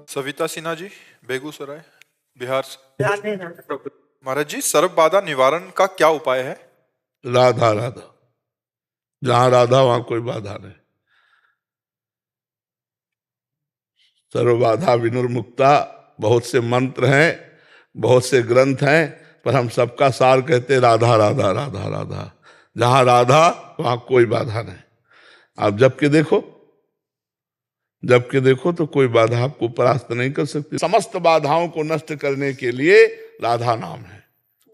सविता सिन्हा जी, बेगूसराय, बिहार से। महाराज जी, सर्व बाधा निवारण का क्या उपाय है? राधा राधा, जहां राधा वहां कोई बाधा नहीं। सर्व बाधा विनिर्मुक्ता, बहुत से मंत्र हैं, बहुत से ग्रंथ हैं, पर हम सबका सार कहते राधा राधा राधा राधा। जहां राधा वहां कोई बाधा नहीं। आप जबकि देखो तो कोई बाधा आपको परास्त नहीं कर सकती। समस्त बाधाओं को नष्ट करने के लिए राधा नाम है।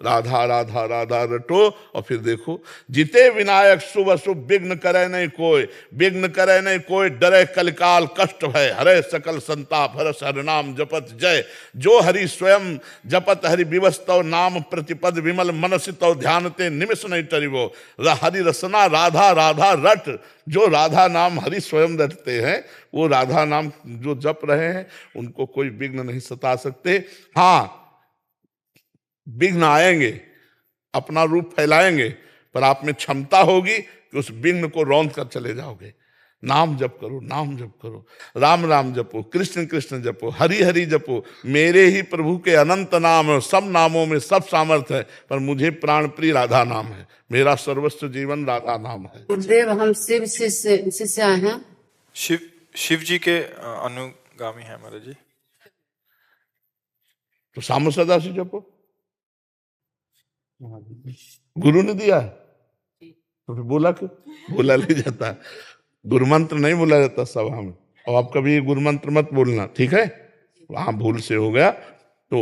राधा राधा राधा रटो और फिर देखो, जिते विनायक शुभ अशुभ विघ्न करे नहीं कोई, विघ्न करे नहीं कोई, डरे कलिकाल कष्ट भय, हरे सकल संताप हरस हर नाम जपत जय। जो हरि स्वयं जपत हरि विवस्तव नाम प्रतिपद विमल मनसितव ध्यानते निमिष नहीं टरिवो। हरि रसना राधा राधा रट, जो राधा नाम हरि स्वयं रटते हैं, वो राधा नाम जो जप रहे हैं, उनको कोई विघ्न नहीं सता सकते। हाँ, विघ्न आएंगे, अपना रूप फैलाएंगे, पर आप में क्षमता होगी कि उस विघ्न को रौंद कर चले जाओगे। नाम जप करो, नाम जप करो, राम राम जपो, कृष्ण कृष्ण जपो, हरि हरि जपो। मेरे ही प्रभु के अनंत नाम है, सब नामों में सब सामर्थ्य है, पर मुझे प्राण प्रिय राधा नाम है। मेरा सर्वस्व जीवन राधा नाम है। गुरुदेव, हम शिव शिष्य हैं। शिव जी के अनुगामी हैं महाराज जी। तो साम सदा से जपो, गुरु ने दिया है तो फिर बोला क्यों? बोला ले जाता है, गुरु मंत्र नहीं बोला जाता सभा में। और आप कभी गुरु मंत्र मत बोलना, ठीक है? वहां भूल से हो गया तो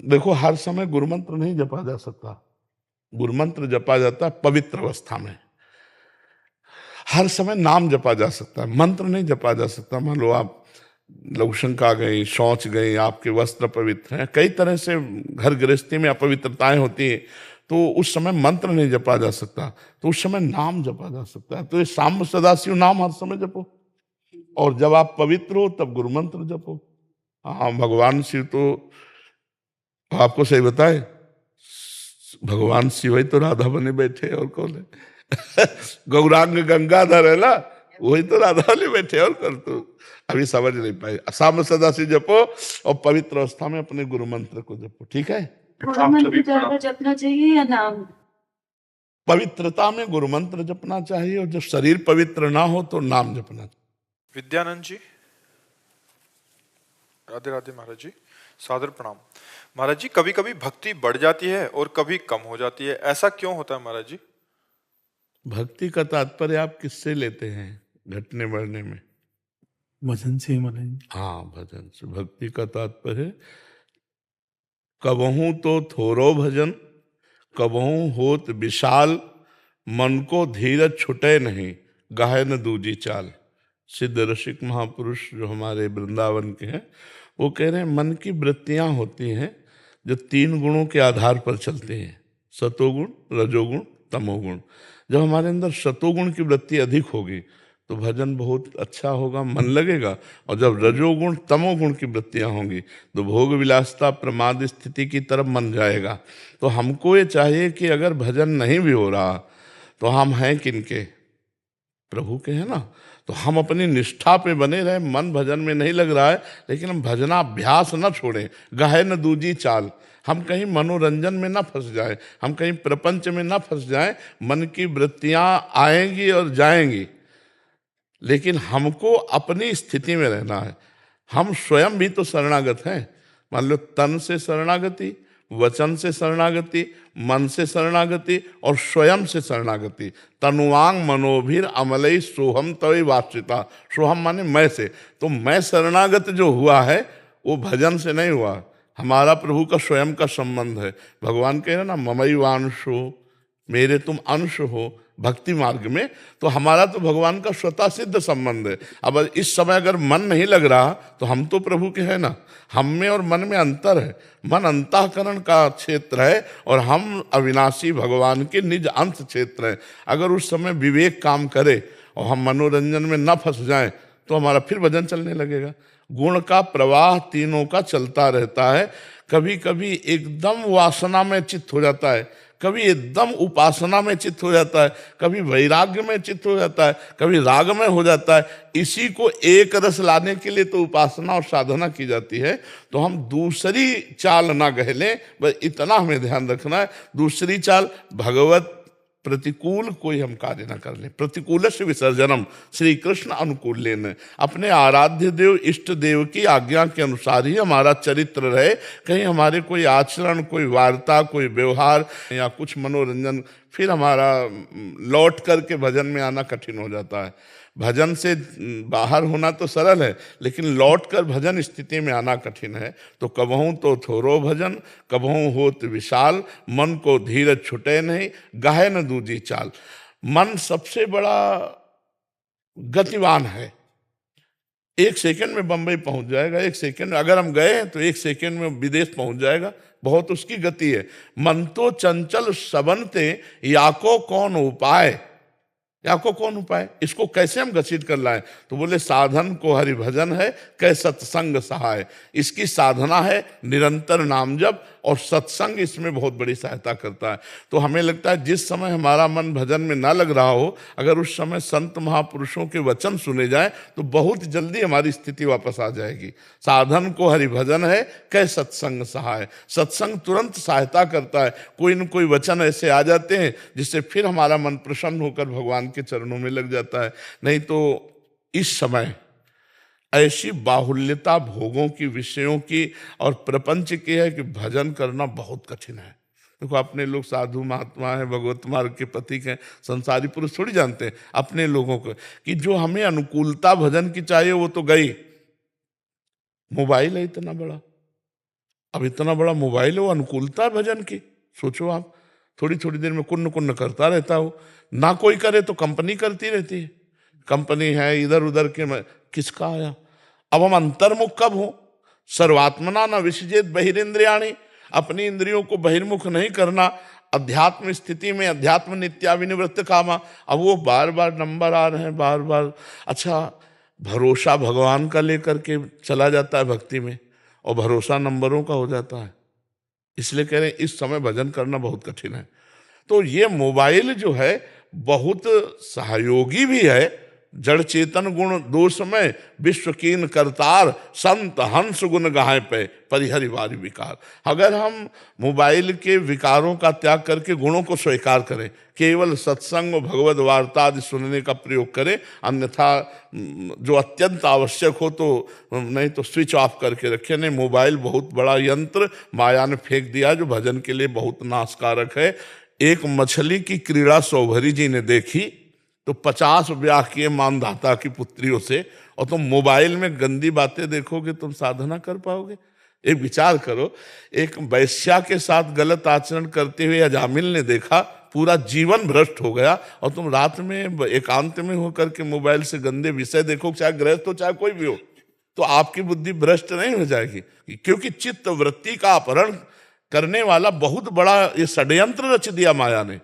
देखो, हर समय गुरु मंत्र नहीं जपा जा सकता। गुरु मंत्र जपा जाता है पवित्र अवस्था में। हर समय नाम जपा जा सकता है, मंत्र नहीं जपा जा सकता। मान लो आप लघुशंका गई, शौच गई, आपके वस्त्र पवित्र हैं, कई तरह से घर गृहस्थी में अपवित्रताएं होती हैं, तो उस समय मंत्र नहीं जपा जा सकता, तो उस समय नाम जपा जा सकता है। तो ये साम सदाशिव नाम हर समय जपो, और जब आप पवित्र हो तब गुरु मंत्र जपो। हाँ, भगवान शिव तो आपको सही बताए, भगवान शिव ही तो राधा बने बैठे, और कौन है? गौरांग गंगाधर है ना, वही तो राधा बने बैठे, और कर तो अभी समझ नहीं पाए। साम सदा से जपो और पवित्र अवस्था में अपने गुरु मंत्र को जपो, ठीक है? गुरु मंत्र ज्यादा जपना चाहिए या नाम? पवित्रता में गुरु मंत्र जपना चाहिए, और जब शरीर पवित्र ना हो तो नाम जपना चाहिए। विद्यानंद जी, राधे राधे महाराज जी, सादर प्रणाम। महाराज जी, कभी कभी भक्ति बढ़ जाती है और कभी कम हो जाती है, ऐसा क्यों होता है महाराज जी? भक्ति का तात्पर्य आप किससे लेते हैं? घटने बढ़ने में भजन से महाराज। हाँ, भजन से। भक्ति का तात्पर्य कबहू तो थोरो भजन, कबहू होत विशाल, मन को धीरज छुटे नहीं, गाहे न दूजी चाल। सिद्ध रसिक महापुरुष जो हमारे वृंदावन के हैं, वो कह रहे हैं मन की वृत्तियां होती हैं जो 3 गुणों के आधार पर चलती हैं, सतोगुण, रजोगुण, तमोगुण। जब हमारे अंदर सतोगुण की वृत्ति अधिक होगी तो भजन बहुत अच्छा होगा, मन लगेगा। और जब रजोगुण तमोगुण की वृत्तियां होंगी तो भोग विलासता प्रमाद स्थिति की तरफ मन जाएगा। तो हमको ये चाहिए कि अगर भजन नहीं भी हो रहा तो हम हैं किनके? प्रभु के हैं ना। तो हम अपनी निष्ठा पे बने रहे, मन भजन में नहीं लग रहा है, लेकिन हम भजनाभ्यास न छोड़ें, गाहे न दूजी चाल। हम कहीं मनोरंजन में ना फंस जाएं, हम कहीं प्रपंच में ना फंस जाएं। मन की वृत्तियां आएंगी और जाएंगी, लेकिन हमको अपनी स्थिति में रहना है। हम स्वयं भी तो शरणागत हैं। मान लो तन से शरणागति, वचन से शरणागति, मन से शरणागति और स्वयं से शरणागति। तनुवांग मनोभिर अमलई सोहम तवि वाचिता। सोहम माने मैं से, तो मैं शरणागत जो हुआ है वो भजन से नहीं हुआ, हमारा प्रभु का स्वयं का संबंध है। भगवान कह रहे ना, ममई वांशो, मेरे तुम अंश हो भक्ति मार्ग में। तो हमारा तो भगवान का स्वतः सिद्ध संबंध है। अब इस समय अगर मन नहीं लग रहा तो हम तो प्रभु के हैं ना। हम में और मन में अंतर है। मन अंतःकरण का क्षेत्र है और हम अविनाशी भगवान के निज अंत क्षेत्र हैं। अगर उस समय विवेक काम करे और हम मनोरंजन में न फंस जाएं तो हमारा फिर भजन चलने लगेगा। गुण का प्रवाह तीनों का चलता रहता है। कभी कभी एकदम वासना में चित्त हो जाता है, कभी एकदम उपासना में चित्त हो जाता है, कभी वैराग्य में चित्त हो जाता है, कभी राग में हो जाता है। इसी को एक रस लाने के लिए तो उपासना और साधना की जाती है। तो हम दूसरी चाल ना गहलें, बस इतना हमें ध्यान रखना है। दूसरी चाल, भगवत प्रतिकूल कोई हम कार्य न कर ले। प्रतिकूल से विसर्जनम, श्री कृष्ण अनुकूल लेने। अपने आराध्य देव इष्ट देव की आज्ञा के अनुसार ही हमारा चरित्र रहे। कहीं हमारे कोई आचरण, कोई वार्ता, कोई व्यवहार या कुछ मनोरंजन, फिर हमारा लौट करके भजन में आना कठिन हो जाता है। भजन से बाहर होना तो सरल है, लेकिन लौट कर भजन स्थिति में आना कठिन है। तो कबहूँ तो थोरो भजन, कबहूँ होत विशाल, मन को धीरज छुटे नहीं, गाहे न दूजी चाल। मन सबसे बड़ा गतिवान है। एक सेकंड में बंबई पहुंच जाएगा, एक सेकंड में अगर हम गए हैं तो एक सेकंड में विदेश पहुंच जाएगा, बहुत उसकी गति है। मन तो चंचल सबनते, याको कौन उपाय, याको कौन उपाय, इसको कैसे हम घसीट कर लाएं? तो बोले साधन को हरि भजन है, कै सत्संग सहाय। इसकी साधना है निरंतर नाम जप, और सत्संग इसमें बहुत बड़ी सहायता करता है। तो हमें लगता है जिस समय हमारा मन भजन में ना लग रहा हो, अगर उस समय संत महापुरुषों के वचन सुने जाएं तो बहुत जल्दी हमारी स्थिति वापस आ जाएगी। साधन को हरि भजन है, कै सत्संग सहाय। सत्संग तुरंत सहायता करता है। कोई न कोई वचन ऐसे आ जाते हैं जिससे फिर हमारा मन प्रसन्न होकर भगवान के चरणों में लग जाता है। नहीं तो इस समय ऐसी बाहुल्यता भोगों की, विषयों की और प्रपंच की है कि भजन करना बहुत कठिन है। देखो अपने लोग साधु महात्मा हैं, भगवत मार्ग के प्रतीक हैं, संसारी पुरुष थोड़ी जानते हैं अपने लोगों को कि जो हमें अनुकूलता भजन की चाहिए वो तो गई। मोबाइल है इतना बड़ा, अब इतना बड़ा मोबाइल है, वो अनुकूलता भजन की। सोचो आप, थोड़ी थोड़ी देर में कुन्न कुन्न करता रहता हो, ना कोई करे तो कंपनी करती रहती है। कंपनी है इधर उधर के, किसका आया? अब हम अंतर्मुख कब हो? सर्वात्मना न विसृजेत बहिरेंद्रियाणि, अपनी इंद्रियों को बहिर्मुख नहीं करना। अध्यात्म स्थिति में अध्यात्म नित्या विनिवृत्त कामा। अब वो बार बार नंबर आ रहे हैं, बार बार। अच्छा, भरोसा भगवान का लेकर के चला जाता है भक्ति में, और भरोसा नंबरों का हो जाता है। इसलिए कह रहे हैं इस समय भजन करना बहुत कठिन है। तो ये मोबाइल जो है बहुत सहयोगी भी है। जड़ चेतन गुण दोष में विश्व कीन करतार, संत हंस गुण गाहे पे परिहरि वारी विकार। अगर हम मोबाइल के विकारों का त्याग करके गुणों को स्वीकार करें, केवल सत्संग भगवद वार्ता आदि सुनने का प्रयोग करें, अन्यथा जो अत्यंत आवश्यक हो तो नहीं तो स्विच ऑफ करके रखें। नहीं, मोबाइल बहुत बड़ा यंत्र माया ने फेंक दिया जो भजन के लिए बहुत नाशकारक है। एक मछली की क्रीड़ा सौभरी जी ने देखी तो 50 ब्याह किए मानधाता की पुत्रियों से, और तुम मोबाइल में गंदी बातें देखोगे, तुम साधना कर पाओगे? एक विचार करो, एक वैश्या के साथ गलत आचरण करते हुए अजामिल ने देखा, पूरा जीवन भ्रष्ट हो गया, और तुम रात में एकांत में होकर के मोबाइल से गंदे विषय देखो, चाहे गृहस्थ हो चाहे कोई भी हो, तो आपकी बुद्धि भ्रष्ट नहीं हो जाएगी? क्योंकि चित्त वृत्ति का अपहरण करने वाला बहुत बड़ा ये षड्यंत्र रच दिया माया ने।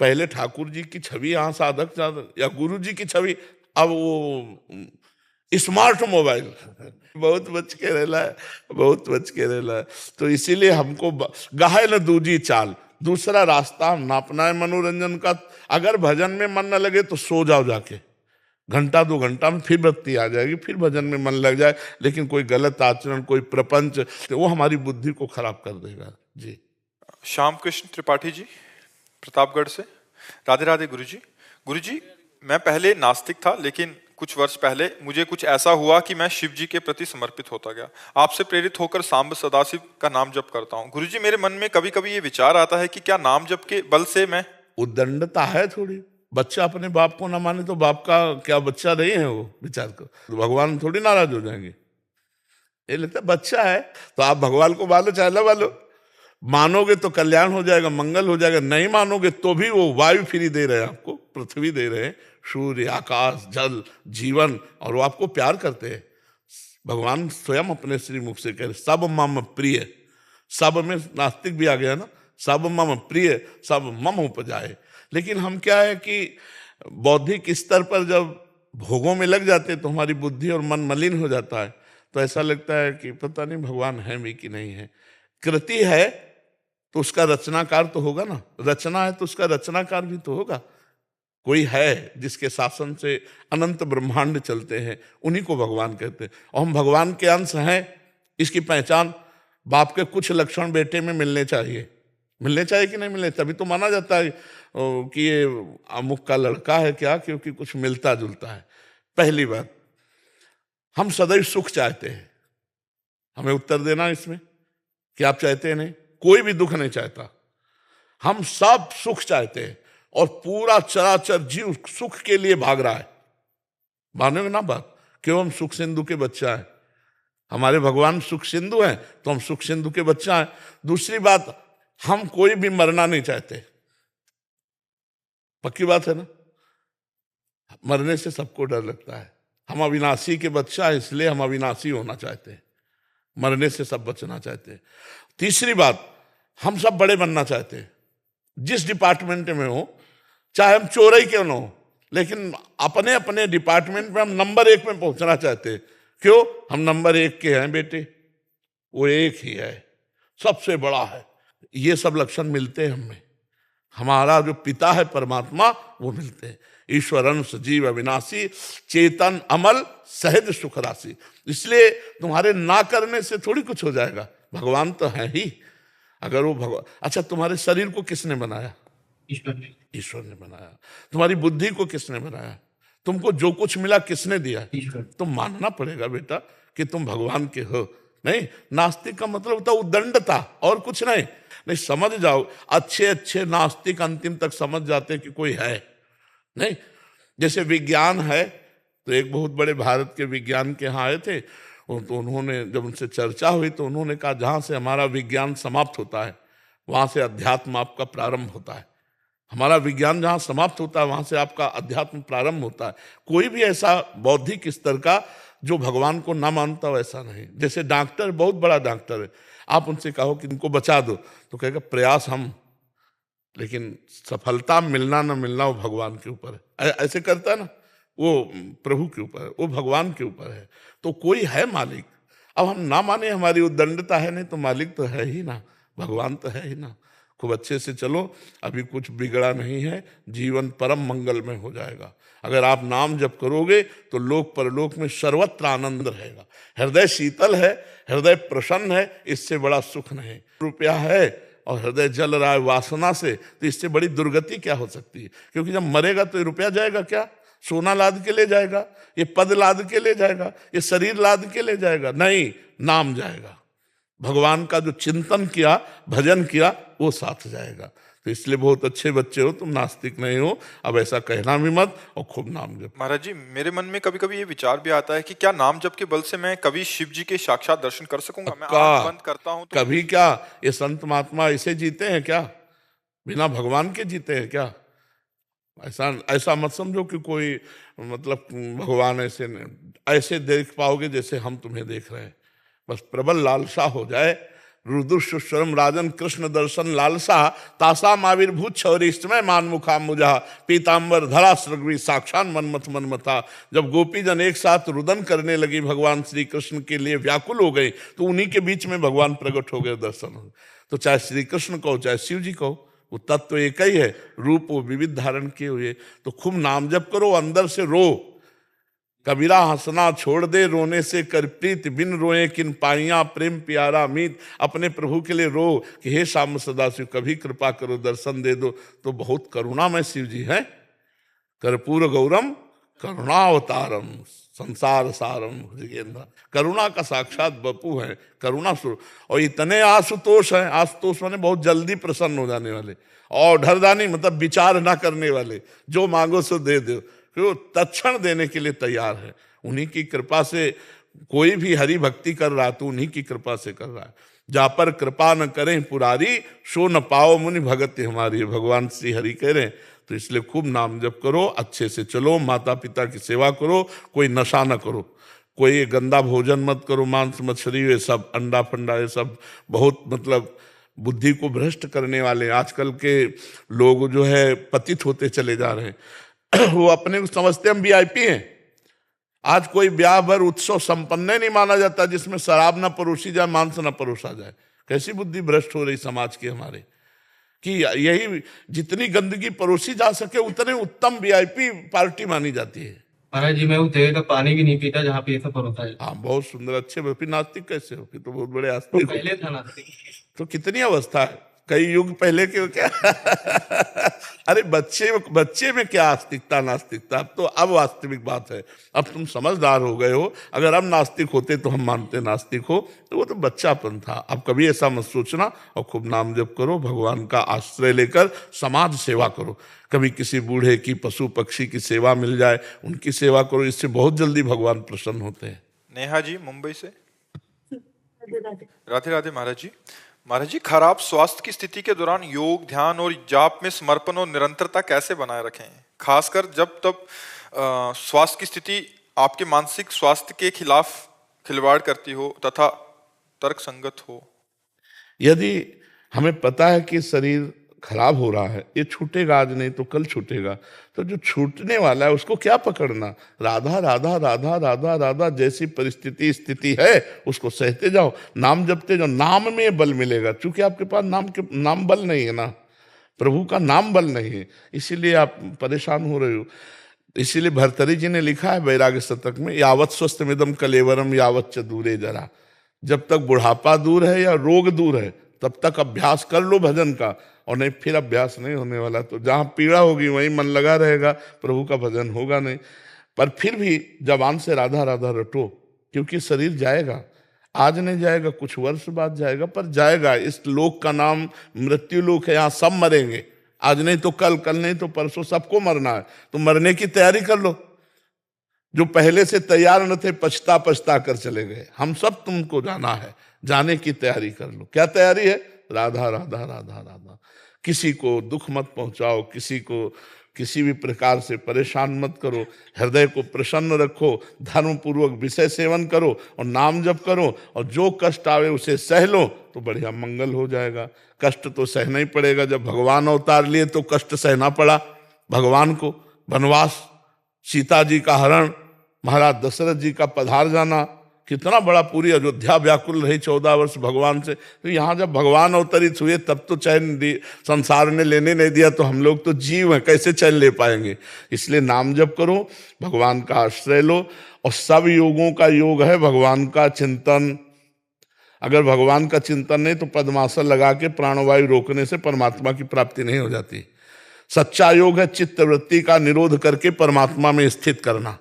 पहले ठाकुर जी की छवि यहाँ साधक या गुरु जी की छवि, अब वो स्मार्ट मोबाइल। बहुत बच के रहना है, बहुत बच के रहना है। तो इसीलिए हमको गाहे न दूजी चाल, दूसरा रास्ता हम ना अपनाए मनोरंजन का। अगर भजन में मन न लगे तो सो जाओ जाके, घंटा 2 घंटा में फिर बत्ती आ जाएगी, फिर भजन में मन लग जाए। लेकिन कोई गलत आचरण, कोई प्रपंच, तो वो हमारी बुद्धि को खराब कर देगा। जी। श्याम कृष्ण त्रिपाठी जी प्रतापगढ़ से। राधे राधे गुरुजी। गुरुजी, मैं पहले नास्तिक था, लेकिन कुछ वर्ष पहले मुझे कुछ ऐसा हुआ कि मैं शिव जी के प्रति समर्पित होता गया। आपसे प्रेरित होकर सांब सदाशिव का नाम जप करता हूँ। गुरुजी, मेरे मन में कभी कभी ये विचार आता है कि क्या नाम जप के बल से मैं, उद्दंडता है थोड़ी। बच्चा अपने बाप को ना माने तो बाप का क्या बच्चा नहीं है वो, विचार करो। तो भगवान थोड़ी नाराज हो जाएंगे। ये लगता है बच्चा है तो आप भगवान को मानो चाहे ना मानो, मानोगे तो कल्याण हो जाएगा, मंगल हो जाएगा। नहीं मानोगे तो भी वो वायु फ्री दे रहे हैं आपको, पृथ्वी दे रहे हैं, सूर्य, आकाश, जल, जीवन, और वो आपको प्यार करते हैं। भगवान स्वयं अपने श्रीमुख से कह रहे सब मम प्रिय। सब में नास्तिक भी आ गया ना, सब मम प्रिय, सब मम उपजाए। लेकिन हम क्या है कि बौद्धिक स्तर पर जब भोगों में लग जाते तो हमारी बुद्धि और मन मलिन हो जाता है। तो ऐसा लगता है कि पता नहीं भगवान है भी कि नहीं है। कृति है तो उसका रचनाकार तो होगा ना, रचना है तो उसका रचनाकार भी तो होगा। कोई है जिसके शासन से अनंत ब्रह्मांड चलते हैं, उन्हीं को भगवान कहते हैं। और हम भगवान के अंश हैं, इसकी पहचान बाप के कुछ लक्षण बेटे में मिलने चाहिए। मिलने चाहिए कि नहीं मिलने, तभी तो माना जाता है कि ये अमुक का लड़का है, क्या, क्योंकि कुछ मिलता जुलता है। पहली बात, हम सदैव सुख चाहते हैं। हमें उत्तर देना इसमें कि आप चाहते हैं? नहीं, कोई भी दुख नहीं चाहता। हम सब सुख चाहते हैं और पूरा चराचर जीव सुख के लिए भाग रहा है। मानोगे ना बात? क्यों? हम सुख सिंधु के बच्चा हैं। हमारे भगवान सुख सिंधु हैं तो हम सुख सिंधु के बच्चा हैं। दूसरी बात, हम कोई भी मरना नहीं चाहते। पक्की बात है ना? मरने से सबको डर लगता है। हम अविनाशी के बच्चा है, इसलिए हम अविनाशी होना चाहते हैं। मरने से सब बचना चाहते हैं। तीसरी बात, हम सब बड़े बनना चाहते हैं, जिस डिपार्टमेंट में हो, चाहे हम चोर ही क्यों ना हो, लेकिन अपने अपने डिपार्टमेंट में हम नंबर 1 में पहुंचना चाहते हैं। क्यों? हम नंबर 1 के हैं बेटे, वो एक ही है, सबसे बड़ा है। ये सब लक्षण मिलते हैं हमें। हमारा जो पिता है परमात्मा, वो मिलते हैं। ईश्वरन सजीव अविनाशी, चेतन अमल सहज सुख राशि। इसलिए तुम्हारे ना करने से थोड़ी कुछ हो जाएगा, भगवान तो है ही। अगर वो भगवान, अच्छा तुम्हारे शरीर को किसने बनाया? ईश्वर ने बनाया। तुम्हारी बुद्धि को किसने बनाया? तुमको जो कुछ मिला किसने दिया? तो मानना पड़ेगा बेटा कि तुम भगवान के हो। नहीं, नास्तिक का मतलब होता उद्दंडता, और कुछ नहीं। नहीं, समझ जाओ, अच्छे अच्छे नास्तिक अंतिम तक समझ जाते कि कोई है नहीं। जैसे विज्ञान है, तो एक बहुत बड़े भारत के विज्ञान के यहाँ आए थे, तो उन्होंने, जब उनसे चर्चा हुई तो उन्होंने कहा जहाँ से हमारा विज्ञान समाप्त होता है वहाँ से अध्यात्म आपका प्रारंभ होता है। हमारा विज्ञान जहाँ समाप्त होता है वहाँ से आपका अध्यात्म प्रारंभ होता है। कोई भी ऐसा बौद्धिक स्तर का जो भगवान को ना मानता हो, ऐसा नहीं। जैसे डॉक्टर, बहुत बड़ा डॉक्टर है, आप उनसे कहो कि इनको बचा दो, तो कहेगा प्रयास हम, लेकिन सफलता मिलना ना मिलना वो भगवान के ऊपर है। ऐसे करता है ना, वो प्रभु के ऊपर है, वो भगवान के ऊपर है। तो कोई है मालिक। अब हम ना माने, हमारी उद्दंडता है, नहीं तो मालिक तो है ही ना, भगवान तो है ही ना। खूब अच्छे से चलो, अभी कुछ बिगड़ा नहीं है, जीवन परम मंगल में हो जाएगा। अगर आप नाम जप करोगे तो लोक परलोक में सर्वत्र आनंद रहेगा। हृदय शीतल है, हृदय प्रसन्न है, इससे बड़ा सुख नहीं। रुपया है और हृदय जल रहा है वासना से, तो इससे बड़ी दुर्गति क्या हो सकती है? क्योंकि जब मरेगा तो ये रुपया जाएगा क्या? सोना लाद के ले जाएगा, ये पद लाद के ले जाएगा, ये शरीर लाद के ले जाएगा? नहीं, नाम जाएगा। भगवान का जो चिंतन किया, भजन किया, वो साथ जाएगा। तो इसलिए बहुत अच्छे बच्चे हो तुम, नास्तिक नहीं हो। अब ऐसा कहना भी मत, और खूब नाम जप। महाराज जी, मेरे मन में कभी कभी ये विचार भी आता है कि क्या नाम जप के बल से मैं कभी शिव जी के साक्षात दर्शन कर सकूंगा? मैं आंख बंद करता हूं तो कभी क्या? ये संत महात्मा ऐसे जीते हैं क्या? बिना भगवान के जीते हैं क्या? ऐसा ऐसा मत समझो कि कोई मतलब भगवान ऐसे देख पाओगे जैसे हम तुम्हें देख रहे हैं। बस प्रबल लालसा हो जाए, रुद्रस्वरम राजन कृष्ण दर्शन लालसा, तासाम आविर्भूत छौरिष्टमय मान मुखा मुझा, पीताम्बर धरा सृग्वी साक्षात मनमथ मनमथा। जब गोपीजन एक साथ रुदन करने लगी भगवान श्री कृष्ण के लिए, व्याकुल हो गई, तो उन्हीं के बीच में भगवान प्रकट हो गए, दर्शन हो। तो चाहे श्री कृष्ण कहो चाहे शिव जी कहो, वो तत्व तो एक ही है, रूप वो विविध धारण किए हुए। तो खूब नाम जप करो, अंदर से रो। कबीरा हंसना छोड़ दे, रोने से कर प्रीत, बिन रोए किन पाइया प्रेम प्यारा मीत। अपने प्रभु के लिए रो कि हे श्याम सदाशिव कभी कृपा करो, दर्शन दे दो। तो बहुत करुणामय शिव जी है। कर्पूर गौरम करुणावतारम संसार सारम भुजगेंद्र। करुणा का साक्षात बपू है, करुणा स्वरूप। और इतने आशुतोष हैं, आशुतोष माने बहुत जल्दी प्रसन्न हो जाने वाले, और ढरदानी मतलब विचार ना करने वाले, जो मांगो सो दे दो, वो तत्क्षण देने के लिए तैयार है। उन्हीं की कृपा से कोई भी हरि भक्ति कर रहा है तो उन्हीं की कृपा से कर रहा है। जा पर कृपा न करें पुरारी, सो न पाओ मुनि भगत हमारी, भगवान श्री हरि कह रहे हैं। तो इसलिए खूब नाम जप करो, अच्छे से चलो, माता पिता की सेवा करो, कोई नशा न करो, कोई गंदा भोजन मत करो, मांस मछली ये सब, अंडा फंडा ये सब बहुत मतलब बुद्धि को भ्रष्ट करने वाले आजकल के लोग जो है पतित होते चले जा रहे हैं। वो अपने को समझते हम वीआईपी हैं। आज कोई ब्याह भर उत्सव संपन्न नहीं माना जाता जिसमें शराब ना परोसी जाए, मांस ना परोसा जाए। कैसी बुद्धि भ्रष्ट हो रही समाज की हमारे, कि यही जितनी गंदगी परोसी जा सके उतने उत्तम वीआईपी पार्टी मानी जाती है। महाराज जी मैं उस जगह का पानी भी नहीं पीता जहाँ पे ये सब परोसा है। हाँ, बहुत सुंदर, अच्छे। फिर नास्तिक कैसे हो? फिर तो बहुत बड़े तो आस्तिक हो। पहले था नास्तिक। तो कितनी अवस्था है, कई युग पहले के क्या अरे बच्चे में क्या आस्तिकता नास्तिकता, अब तो अब वास्तविक बात है। अब तुम समझदार हो गए हो, अगर अब नास्तिक होते तो हम मानते नास्तिक हो, तो वो तो बच्चापन था। अब कभी ऐसा मत सोचना, और खूब नाम जप करो, भगवान का आश्रय लेकर समाज सेवा करो। कभी किसी बूढ़े की, पशु पक्षी की सेवा मिल जाए, उनकी सेवा करो, इससे बहुत जल्दी भगवान प्रसन्न होते हैं। नेहा जी मुंबई से। राधे राधे महाराज जी। महाराज जी, खराब स्वास्थ्य की स्थिति के दौरान योग, ध्यान और जाप में समर्पण और निरंतरता कैसे बनाए रखें, खासकर जब तब स्वास्थ्य की स्थिति आपके मानसिक स्वास्थ्य के खिलाफ खिलवाड़ करती हो तथा तर्कसंगत हो? यदि हमें पता है कि शरीर खराब हो रहा है, ये छूटेगा आज नहीं तो कल छूटेगा, तो जो छूटने वाला है उसको क्या पकड़ना? राधा राधा राधा राधा राधा, जैसी परिस्थिति स्थिति है उसको सहते जाओ, नाम जपते जाओ, नाम में बल मिलेगा। चूंकि आपके पास नाम बल नहीं है ना, प्रभु का नाम बल नहीं है, इसीलिए आप परेशान हो रहे हो। इसीलिए भर्तरी जी ने लिखा है वैराग्य शतक में, यावत स्वस्थ मिदम कलेवरम यावत च दूरे जरा। जब तक बुढ़ापा दूर है या रोग दूर है तब तक अभ्यास कर लो भजन का, और नहीं फिर अभ्यास नहीं होने वाला। तो जहाँ पीड़ा होगी वहीं मन लगा रहेगा, प्रभु का भजन होगा नहीं। पर फिर भी जबान से राधा राधा रटो, क्योंकि शरीर जाएगा, आज नहीं जाएगा, कुछ वर्ष बाद जाएगा, पर जाएगा। इस लोक का नाम मृत्यु लोक है, यहाँ सब मरेंगे, आज नहीं तो कल, कल नहीं तो परसों, सबको मरना है। तो मरने की तैयारी कर लो। जो पहले से तैयार न थे पछता पछता कर चले गए, हम सब तुमको जाना है, जाने की तैयारी कर लो। क्या तैयारी है? राधा राधा राधा राधा। किसी को दुख मत पहुंचाओ, किसी को किसी भी प्रकार से परेशान मत करो, हृदय को प्रसन्न रखो, धर्म पूर्वक विषय सेवन करो और नाम जप करो, और जो कष्ट आवे उसे सह लो तो बढ़िया मंगल हो जाएगा। कष्ट तो सहना ही पड़ेगा, जब भगवान अवतार लिए तो कष्ट सहना पड़ा भगवान को। वनवास, सीता जी का हरण, महाराज दशरथ जी का पधार जाना, कितना बड़ा, पूरी अयोध्या व्याकुल रही 14 वर्ष भगवान से। तो यहाँ जब भगवान अवतरित हुए तब तो चैन संसार ने लेने नहीं दिया, तो हम लोग तो जीव हैं, कैसे चैन ले पाएंगे? इसलिए नाम जप करो, भगवान का आश्रय लो, और सब योगों का योग है भगवान का चिंतन। अगर भगवान का चिंतन नहीं तो पद्मासन लगा के प्राणवायु रोकने से परमात्मा की प्राप्ति नहीं हो जाती। सच्चा योग है चित्त वृत्ति का निरोध करके परमात्मा में स्थित करना।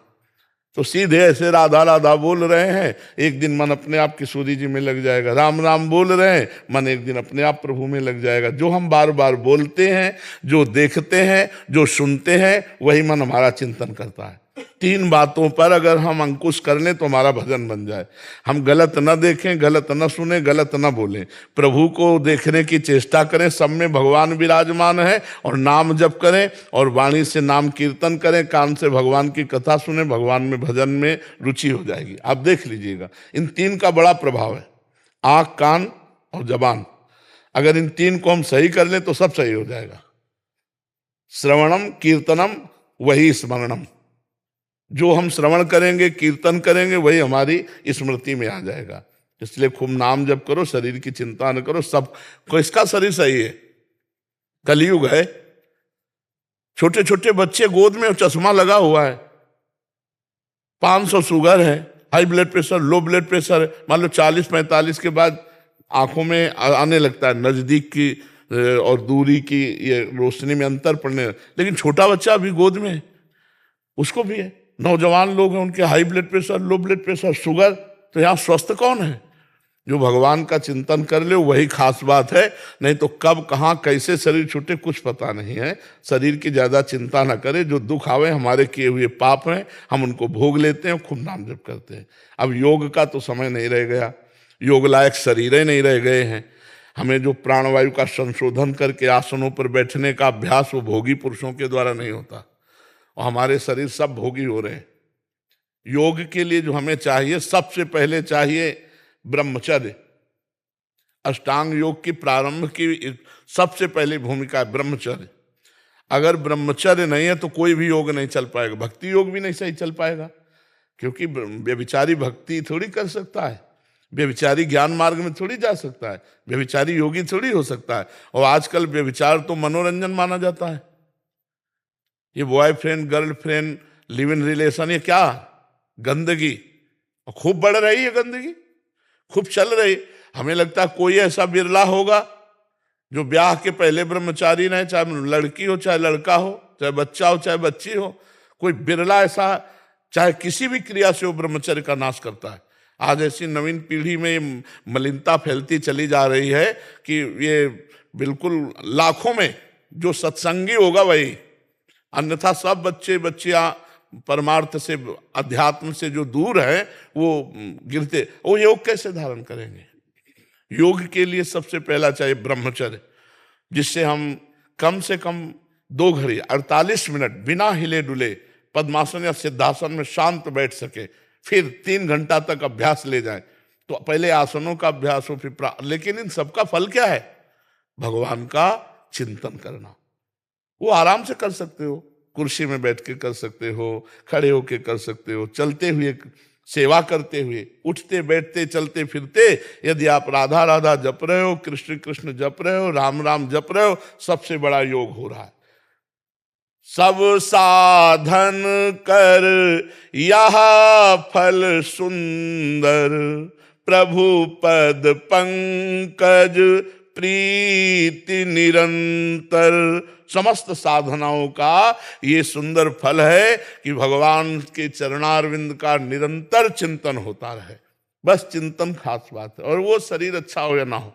तो सीधे ऐसे राधा राधा बोल रहे हैं, एक दिन मन अपने आप किशोरी जी में लग जाएगा। राम राम बोल रहे हैं, मन एक दिन अपने आप प्रभु में लग जाएगा। जो हम बार बार बोलते हैं, जो देखते हैं, जो सुनते हैं, वही मन हमारा चिंतन करता है। 3 बातों पर अगर हम अंकुश कर लें तो हमारा भजन बन जाए। हम गलत न देखें, गलत न सुने, गलत न बोलें, प्रभु को देखने की चेष्टा करें, सब में भगवान विराजमान है, और नाम जप करें, और वाणी से नाम कीर्तन करें, कान से भगवान की कथा सुने, भगवान में भजन में रुचि हो जाएगी। आप देख लीजिएगा, इन 3 का बड़ा प्रभाव है, आँख, कान और जबान। अगर इन 3 को हम सही कर लें तो सब सही हो जाएगा। श्रवणम कीर्तनम वही स्मरणम। जो हम श्रवण करेंगे, कीर्तन करेंगे, वही हमारी स्मृति में आ जाएगा। इसलिए खूब नाम जप करो, शरीर की चिंता न करो। सब को इसका शरीर सही है, कलयुग है। छोटे छोटे बच्चे गोद में चश्मा लगा हुआ है, 500 शुगर है, high blood pressure, low blood pressure है। मान लो 40-45 के बाद आंखों में आने लगता है, नजदीक की और दूरी की ये रोशनी में अंतर पड़ने। लेकिन छोटा बच्चा अभी गोद में है, उसको भी है। नौजवान लोग हैं, उनके high blood pressure, low blood pressure, sugar. तो यहाँ स्वस्थ कौन है? जो भगवान का चिंतन कर ले वही खास बात है। नहीं तो कब कहाँ कैसे शरीर छूटे कुछ पता नहीं है। शरीर की ज्यादा चिंता ना करे, जो दुख आवे हमारे किए हुए पाप हैं, हम उनको भोग लेते हैं, खूब नाम जप करते हैं। अब योग का तो समय नहीं रह गया, योग लायक शरीर नहीं रह गए हैं। हमें जो प्राणवायु का संशोधन करके आसनों पर बैठने का अभ्यास, वो भोगी पुरुषों के द्वारा नहीं होता, और हमारे शरीर सब भोगी हो रहे हैं। योग के लिए जो हमें चाहिए, सबसे पहले चाहिए ब्रह्मचर्य। अष्टांग योग की प्रारंभ की सबसे पहली भूमिका है ब्रह्मचर्य। अगर ब्रह्मचर्य नहीं है तो कोई भी योग नहीं चल पाएगा, भक्ति योग भी नहीं सही चल पाएगा, क्योंकि व्यभिचारी भक्ति थोड़ी कर सकता है। व्यभिचारी ज्ञान मार्ग में थोड़ी जा सकता है, व्यभिचारी योगी थोड़ी हो सकता है। और आजकल व्यभिचार तो मनोरंजन माना जाता है। ये boyfriend girlfriend live in relation, ये क्या गंदगी, और खूब बढ़ रही है गंदगी, खूब चल रही। हमें लगता है कोई ऐसा बिरला होगा जो ब्याह के पहले ब्रह्मचारी रहे, चाहे लड़की हो चाहे लड़का हो, चाहे बच्चा हो चाहे बच्ची हो, कोई बिरला ऐसा चाहे किसी भी क्रिया से वो ब्रह्मचर्य का नाश करता है। आज ऐसी नवीन पीढ़ी में मलिनता फैलती चली जा रही है कि ये बिल्कुल लाखों में जो सत्संगी होगा वही, अन्यथा सब बच्चे बच्चियां परमार्थ से अध्यात्म से जो दूर है वो गिरते। वो योग कैसे धारण करेंगे? योग के लिए सबसे पहला चाहिए ब्रह्मचर्य, जिससे हम कम से कम 2 घड़ी 48 मिनट बिना हिले डुले पद्मासन या सिद्धासन में शांत बैठ सके, फिर 3 घंटा तक अभ्यास ले जाए। तो पहले आसनों का अभ्यास हो, फिर लेकिन इन सबका फल क्या है? भगवान का चिंतन करना। वो आराम से कर सकते हो, कुर्सी में बैठ के कर सकते हो, खड़े होके कर सकते हो, चलते हुए, सेवा करते हुए, उठते बैठते चलते फिरते। यदि आप राधा राधा जप रहे हो, कृष्ण कृष्ण जप रहे हो, राम राम जप रहे हो, सबसे बड़ा योग हो रहा है। सब साधन कर यह फल सुंदर, प्रभु पद पंकज प्रीति निरंतर। समस्त साधनाओं का ये सुंदर फल है कि भगवान के चरणारविंद का निरंतर चिंतन होता रहे। बस चिंतन खास बात है, और वो शरीर अच्छा हो या ना हो।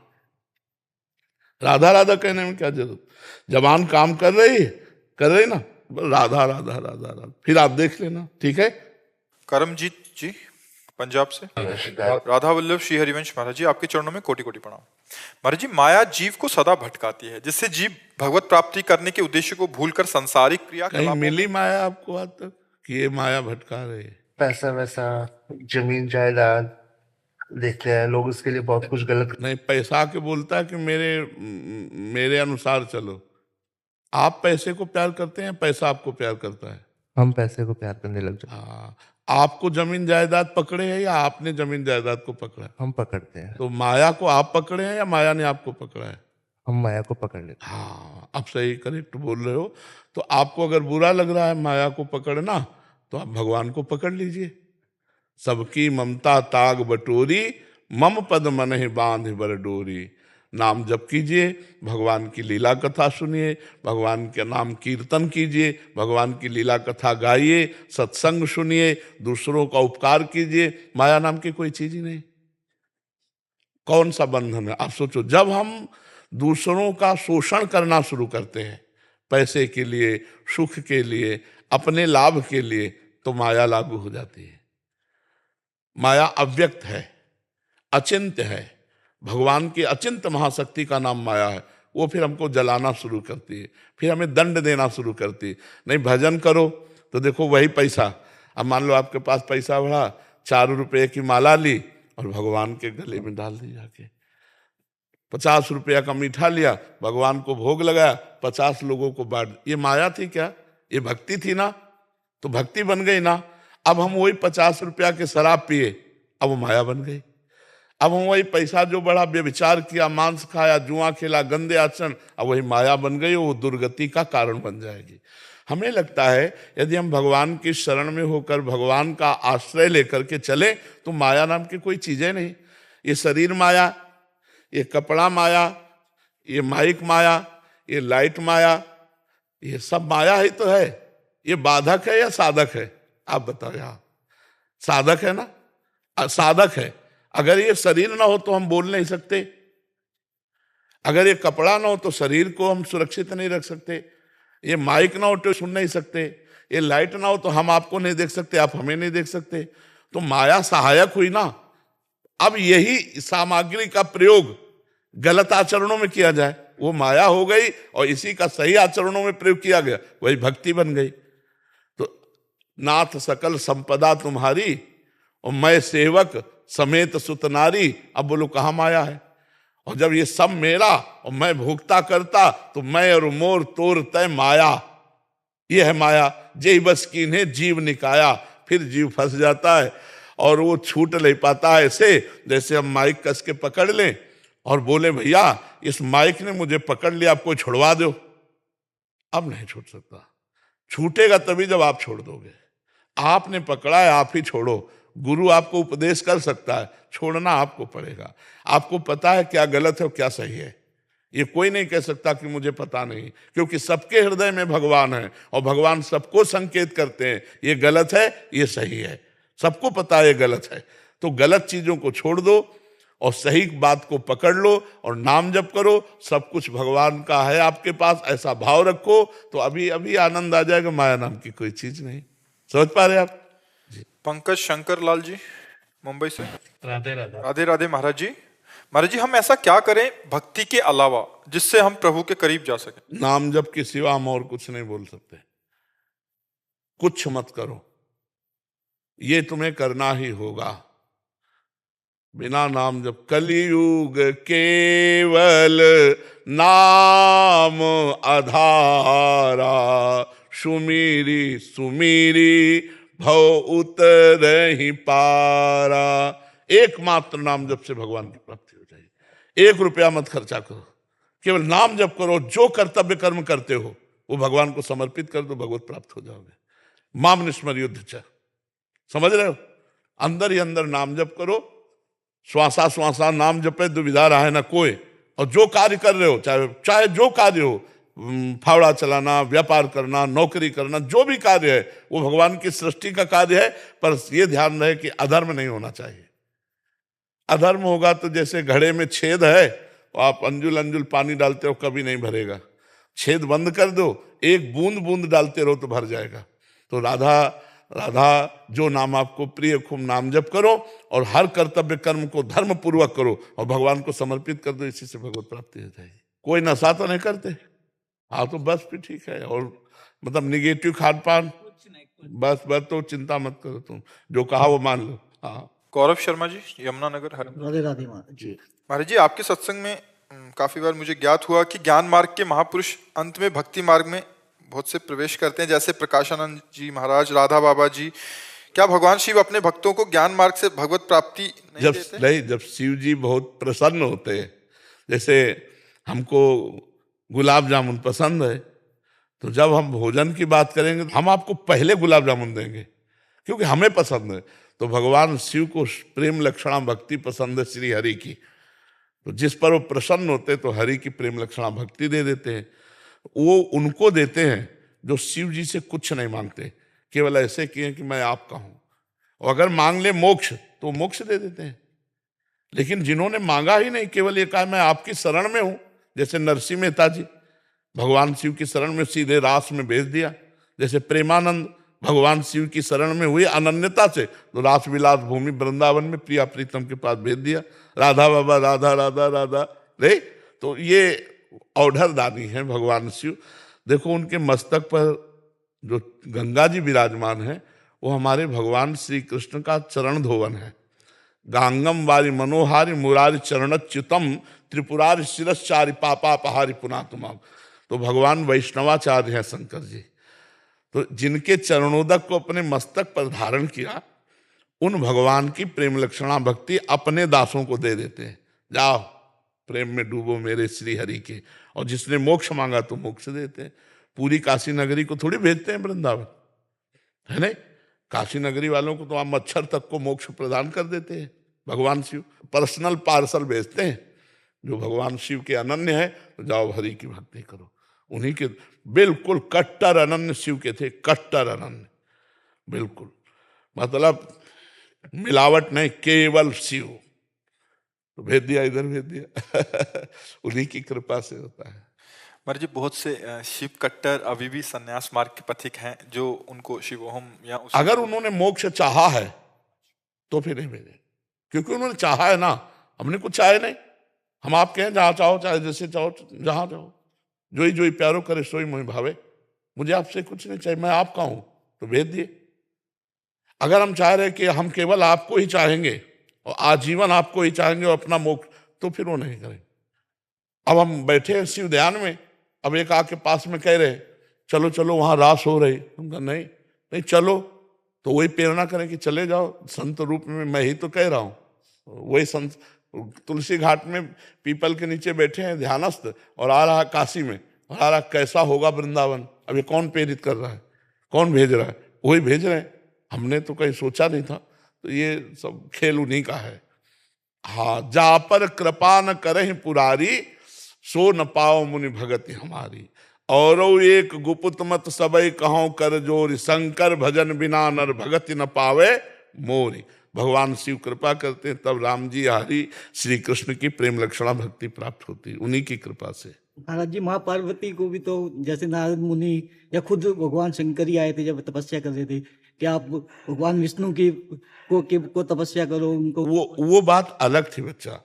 राधा राधा कहने में क्या जरूरत? जबान काम कर रही ना, राधा राधा राधा राधा, फिर आप देख लेना। ठीक है। करमजीत जी पंजाब से। राधा वल्लभ श्री हरिवंश महाराज जी, आपके चरणों में कोटि कोटि प्रणाम। महाराज जी, माया जीव को सदा भटकाती है, जिससे जीव भगवत प्राप्ति करने के उद्देश्य को भूलकर सांसारिक क्रियाकलापों में। मिली माया आपको आज तक कि ये माया भटका रही है? पैसा वैसा, जमीन जायदाद देखते हैं लोग, इसके लिए बहुत कुछ गलत। नहीं, पैसा के बोलता है कि मेरे अनुसार चलो। आप पैसे को प्यार करते हैं, पैसा आपको प्यार करता है? हम पैसे को प्यार करने लग जाते हैं। हाँ, आपको जमीन जायदाद पकड़े है या आपने जमीन जायदाद को पकड़ा है? हम पकड़ते हैं। तो माया को आप पकड़े हैं या माया ने आपको पकड़ा है? हम माया को पकड़ लेते हैं। हाँ, आप सही करेक्ट बोल रहे हो। तो आपको अगर बुरा लग रहा है माया को पकड़ना, तो आप भगवान को पकड़ लीजिए। सबकी ममता ताग बटोरी, मम पद मन ही बांध बर डोरी। नाम जप कीजिए, भगवान की लीला कथा सुनिए, भगवान के नाम कीर्तन कीजिए, भगवान की लीला कथा गाइए, सत्संग सुनिए, दूसरों का उपकार कीजिए। माया नाम की कोई चीज ही नहीं। कौन सा बंधन है? आप सोचो, जब हम दूसरों का शोषण करना शुरू करते हैं पैसे के लिए, सुख के लिए, अपने लाभ के लिए, तो माया लागू हो जाती है। माया अव्यक्त है, अचिंत्य है। भगवान की अचिंत्य महाशक्ति का नाम माया है। वो फिर हमको जलाना शुरू करती है, फिर हमें दंड देना शुरू करती है। नहीं, भजन करो तो देखो वही पैसा। अब मान लो आपके पास पैसा बढ़ा, 4 रुपये की माला ली और भगवान के गले में डाल दी जाके। 50 रुपया का मीठा लिया, भगवान को भोग लगाया, 50 लोगों को बांट। ये माया थी क्या? ये भक्ति थी ना? तो भक्ति बन गई ना। अब हम वही 50 रुपया के शराब पिए, अब वो माया बन गई। अब हम वही पैसा जो बड़ा व्यभिचार किया, मांस खाया, जुआ खेला, गंदे आचरण, अब वही माया बन गई, वो दुर्गति का कारण बन जाएगी। हमें लगता है यदि हम भगवान की शरण में होकर भगवान का आश्रय लेकर के चले तो माया नाम की कोई चीजें नहीं। ये शरीर माया, ये कपड़ा माया, ये माइक माया, ये लाइट माया, ये सब माया ही तो है। ये बाधक है या साधक है? आप बताओ। यहाँ साधक है ना? साधक है। अगर ये शरीर ना हो तो हम बोल नहीं सकते, अगर ये कपड़ा ना हो तो शरीर को हम सुरक्षित नहीं रख सकते, ये माइक ना हो तो सुन नहीं सकते, ये लाइट ना हो तो हम आपको नहीं देख सकते, आप हमें नहीं देख सकते। तो माया सहायक हुई ना। अब यही सामग्री का प्रयोग गलत आचरणों में किया जाए, वो माया हो गई, और इसी का सही आचरणों में प्रयोग किया गया, वही भक्ति बन गई। तो नाथ सकल संपदा तुम्हारी और मैं सेवक समेत सुत नारी। अब बोलो कहाँ माया है? और जब ये सब मेरा और मैं भोगता करता, तो मैं और मोर तोर तय माया, ये है माया। जय बस कीन्हे जीव निकाया, फिर जीव फंस जाता है। और वो छूट नहीं पाता ऐसे जैसे हम माइक कस के पकड़ लें और बोले भैया इस माइक ने मुझे पकड़ लिया, आपको छुड़वा दो। अब नहीं छूट सकता। छूटेगा तभी जब आप छोड़ दोगे। आपने पकड़ा है, आप ही छोड़ो। गुरु आपको उपदेश कर सकता है, छोड़ना आपको पड़ेगा। आपको पता है क्या गलत है और क्या सही है। ये कोई नहीं कह सकता कि मुझे पता नहीं, क्योंकि सबके हृदय में भगवान है और भगवान सबको संकेत करते हैं, ये गलत है, ये सही है। सबको पता है ये गलत है। तो गलत चीजों को छोड़ दो और सही बात को पकड़ लो और नाम जप करो। सब कुछ भगवान का है आपके पास, ऐसा भाव रखो तो अभी अभी आनंद आ जाएगा। माया नाम की कोई चीज नहीं। समझ पा रहे आप? पंकज शंकर लाल जी मुंबई से। राधे राधे। राधे राधे महाराज जी। महाराज जी, हम ऐसा क्या करें भक्ति के अलावा जिससे हम प्रभु के करीब जा सके? नाम जप के सिवा हम और कुछ नहीं बोल सकते। कुछ मत करो, ये तुम्हें करना ही होगा। बिना नाम जप कलियुग केवल नाम आधारा, सुमीरी सुमीरी भव उतरहि पारा। एकमात्र नाम जप से भगवान की प्राप्ति हो जाएगी। 1 रुपया मत खर्चा करो, केवल नाम जप करो। जो कर्तव्य कर्म करते हो वो भगवान को समर्पित कर दो, भगवत प्राप्त हो जाओगे। माम निस्मर युद्ध च, समझ रहे हो? अंदर ही अंदर नाम जप करो। श्वासा श्वासा नाम जपे दुविधा रहा है ना कोई। और जो कार्य कर रहे हो, चाहे जो कार्य हो, फावड़ा चलाना, व्यापार करना, नौकरी करना, जो भी कार्य है वो भगवान की सृष्टि का कार्य है। पर ये ध्यान रहे कि अधर्म नहीं होना चाहिए। अधर्म होगा तो जैसे घड़े में छेद है तो आप अंजुल अंजुल पानी डालते हो, कभी नहीं भरेगा। छेद बंद कर दो, एक बूंद बूंद डालते रहो तो भर जाएगा। तो राधा राधा जो नाम आपको प्रिय, खूब नाम जप करो और हर कर्तव्य कर्म को धर्म पूर्वक करो और भगवान को समर्पित कर दो। इसी से भगवत प्राप्ति हो जाएगी। कोई नशा तो नहीं करते? हाँ तो बस फिर ठीक है। और मतलब निगेटिव खान पान, बस तो चिंता मत करो, तुम जो कहा वो मान लो। हाँ। गौरव शर्मा जी यमुनानगर हरियाणा। राधे राधे महाराज जी। महाराज जी, आपके सत्संग में काफी बार मुझे ज्ञात हुआ कि ज्ञान मार्ग के महापुरुष अंत में भक्ति मार्ग में बहुत से प्रवेश करते हैं, जैसे प्रकाशानंद जी महाराज, राधा बाबा जी। क्या भगवान शिव अपने भक्तों को ज्ञान मार्ग से भगवत प्राप्ति नहीं देते? जब शिव जी बहुत प्रसन्न होते हैं, जैसे हमको गुलाब जामुन पसंद है, तो जब हम भोजन की बात करेंगे तो हम आपको पहले गुलाब जामुन देंगे क्योंकि हमें पसंद है। तो भगवान शिव को प्रेम लक्षणा भक्ति पसंद है श्री हरि की। तो जिस पर वो प्रसन्न होते हैं तो हरि की प्रेम लक्षणा भक्ति दे देते हैं। वो उनको देते हैं जो शिव जी से कुछ नहीं मांगते, केवल ऐसे किए कि मैं आपका हूं। और अगर मांग ले मोक्ष तो मोक्ष दे देते हैं। लेकिन जिन्होंने मांगा ही नहीं, केवल ये कहा मैं आपकी शरण में हूं, जैसे नरसिंह मेहता जी भगवान शिव की शरण में सीधे रास में भेज दिया। जैसे प्रेमानंद भगवान शिव की शरण में हुए अनन्यता से, तो रास विलास भूमि वृंदावन में प्रिया प्रीतम के पास भेज दिया। राधा बाबा राधा राधा राधा रे। तो ये औढ़र दानी है भगवान शिव। देखो उनके मस्तक पर जो गंगा जी विराजमान है वो हमारे भगवान श्री कृष्ण का चरण धोवन है। गांगम वारी मनोहारी मुरारी चरणच्युतम त्रिपुरारी शिरश्चारी पापापहारी पुनातुमाम। तो भगवान वैष्णवाचार्य हैं शंकर जी। तो जिनके चरणोदक को अपने मस्तक पर धारण किया, उन भगवान की प्रेम लक्षणा भक्ति अपने दासों को दे देते हैं। जाओ प्रेम में डूबो मेरे श्री हरि के। और जिसने मोक्ष मांगा तो मोक्ष देते हैं। पूरी काशी नगरी को थोड़ी भेजते हैं वृंदावन, है नहीं? काशी नगरी वालों को तो आप मच्छर तक को मोक्ष प्रदान कर देते हैं। भगवान शिव पर्सनल पार्सल भेजते हैं। जो भगवान शिव के अनन्य है तो जाओ हरि की भक्ति करो। उन्हीं के बिल्कुल कट्टर अनन्य शिव के थे, कट्टर अनन्य बिल्कुल, मतलब मिलावट नहीं, केवल शिव। तो भेज दिया, इधर भेज दिया। उन्हीं की कृपा से होता है। महाराज जी, बहुत से शिव कट्टर अभी भी संन्यास मार्ग के पथिक हैं जो उनको शिवोहम या अगर उन्होंने मोक्ष चाहा है तो फिर नहीं भेजे, क्योंकि उन्होंने चाहा है ना। हमने कुछ चाहे नहीं। हम आप कहें जहां चाहो, चाहे जैसे चाहो, जहां चाहो, जो ही प्यारो करे सोई मोहि भावे। मुझे आपसे कुछ नहीं चाहिए, मैं आपका हूं, तो भेज दिए। अगर हम चाह रहे कि हम केवल आपको ही चाहेंगे और आजीवन आपको ही चाहेंगे और अपना मोक्ष, तो फिर वो नहीं करेंगे। अब हम बैठे हैं शिव ध्यान में, अब एक आके पास में कह रहे चलो चलो वहां रास हो रही, हम कहा नहीं नहीं चलो, तो वही प्रेरणा करें कि चले जाओ संत रूप में। मैं ही तो कह रहा हूँ, वही संत तुलसी घाट में पीपल के नीचे बैठे हैं ध्यानस्थ, और आ रहा काशी में, और आ रहा कैसा होगा वृंदावन। अब ये कौन प्रेरित कर रहा है, कौन भेज रहा है? वही भेज रहे हैं, हमने तो कहीं सोचा नहीं था। तो ये सब खेल उन्हीं का है। हाँ, जा पर कृपा न करहि पुरारी, सो न पाओ मुनि भगति हमारी। और एक गुपुत मत सबई कहो कर जोरी, शंकर भजन बिना नर भगति न पावे मोरी। भगवान शिव कृपा करते हैं, तब राम जी हरि श्री कृष्ण की प्रेम लक्षणा भक्ति प्राप्त होती, उन्हीं की कृपा से। महाराज जी, माँ पार्वती को भी तो जैसे नारद मुनि या खुद भगवान शंकर ही आए थे जब तपस्या कर रहे थे कि आप भगवान विष्णु की को तपस्या करो उनको। वो बात अलग थी बच्चा,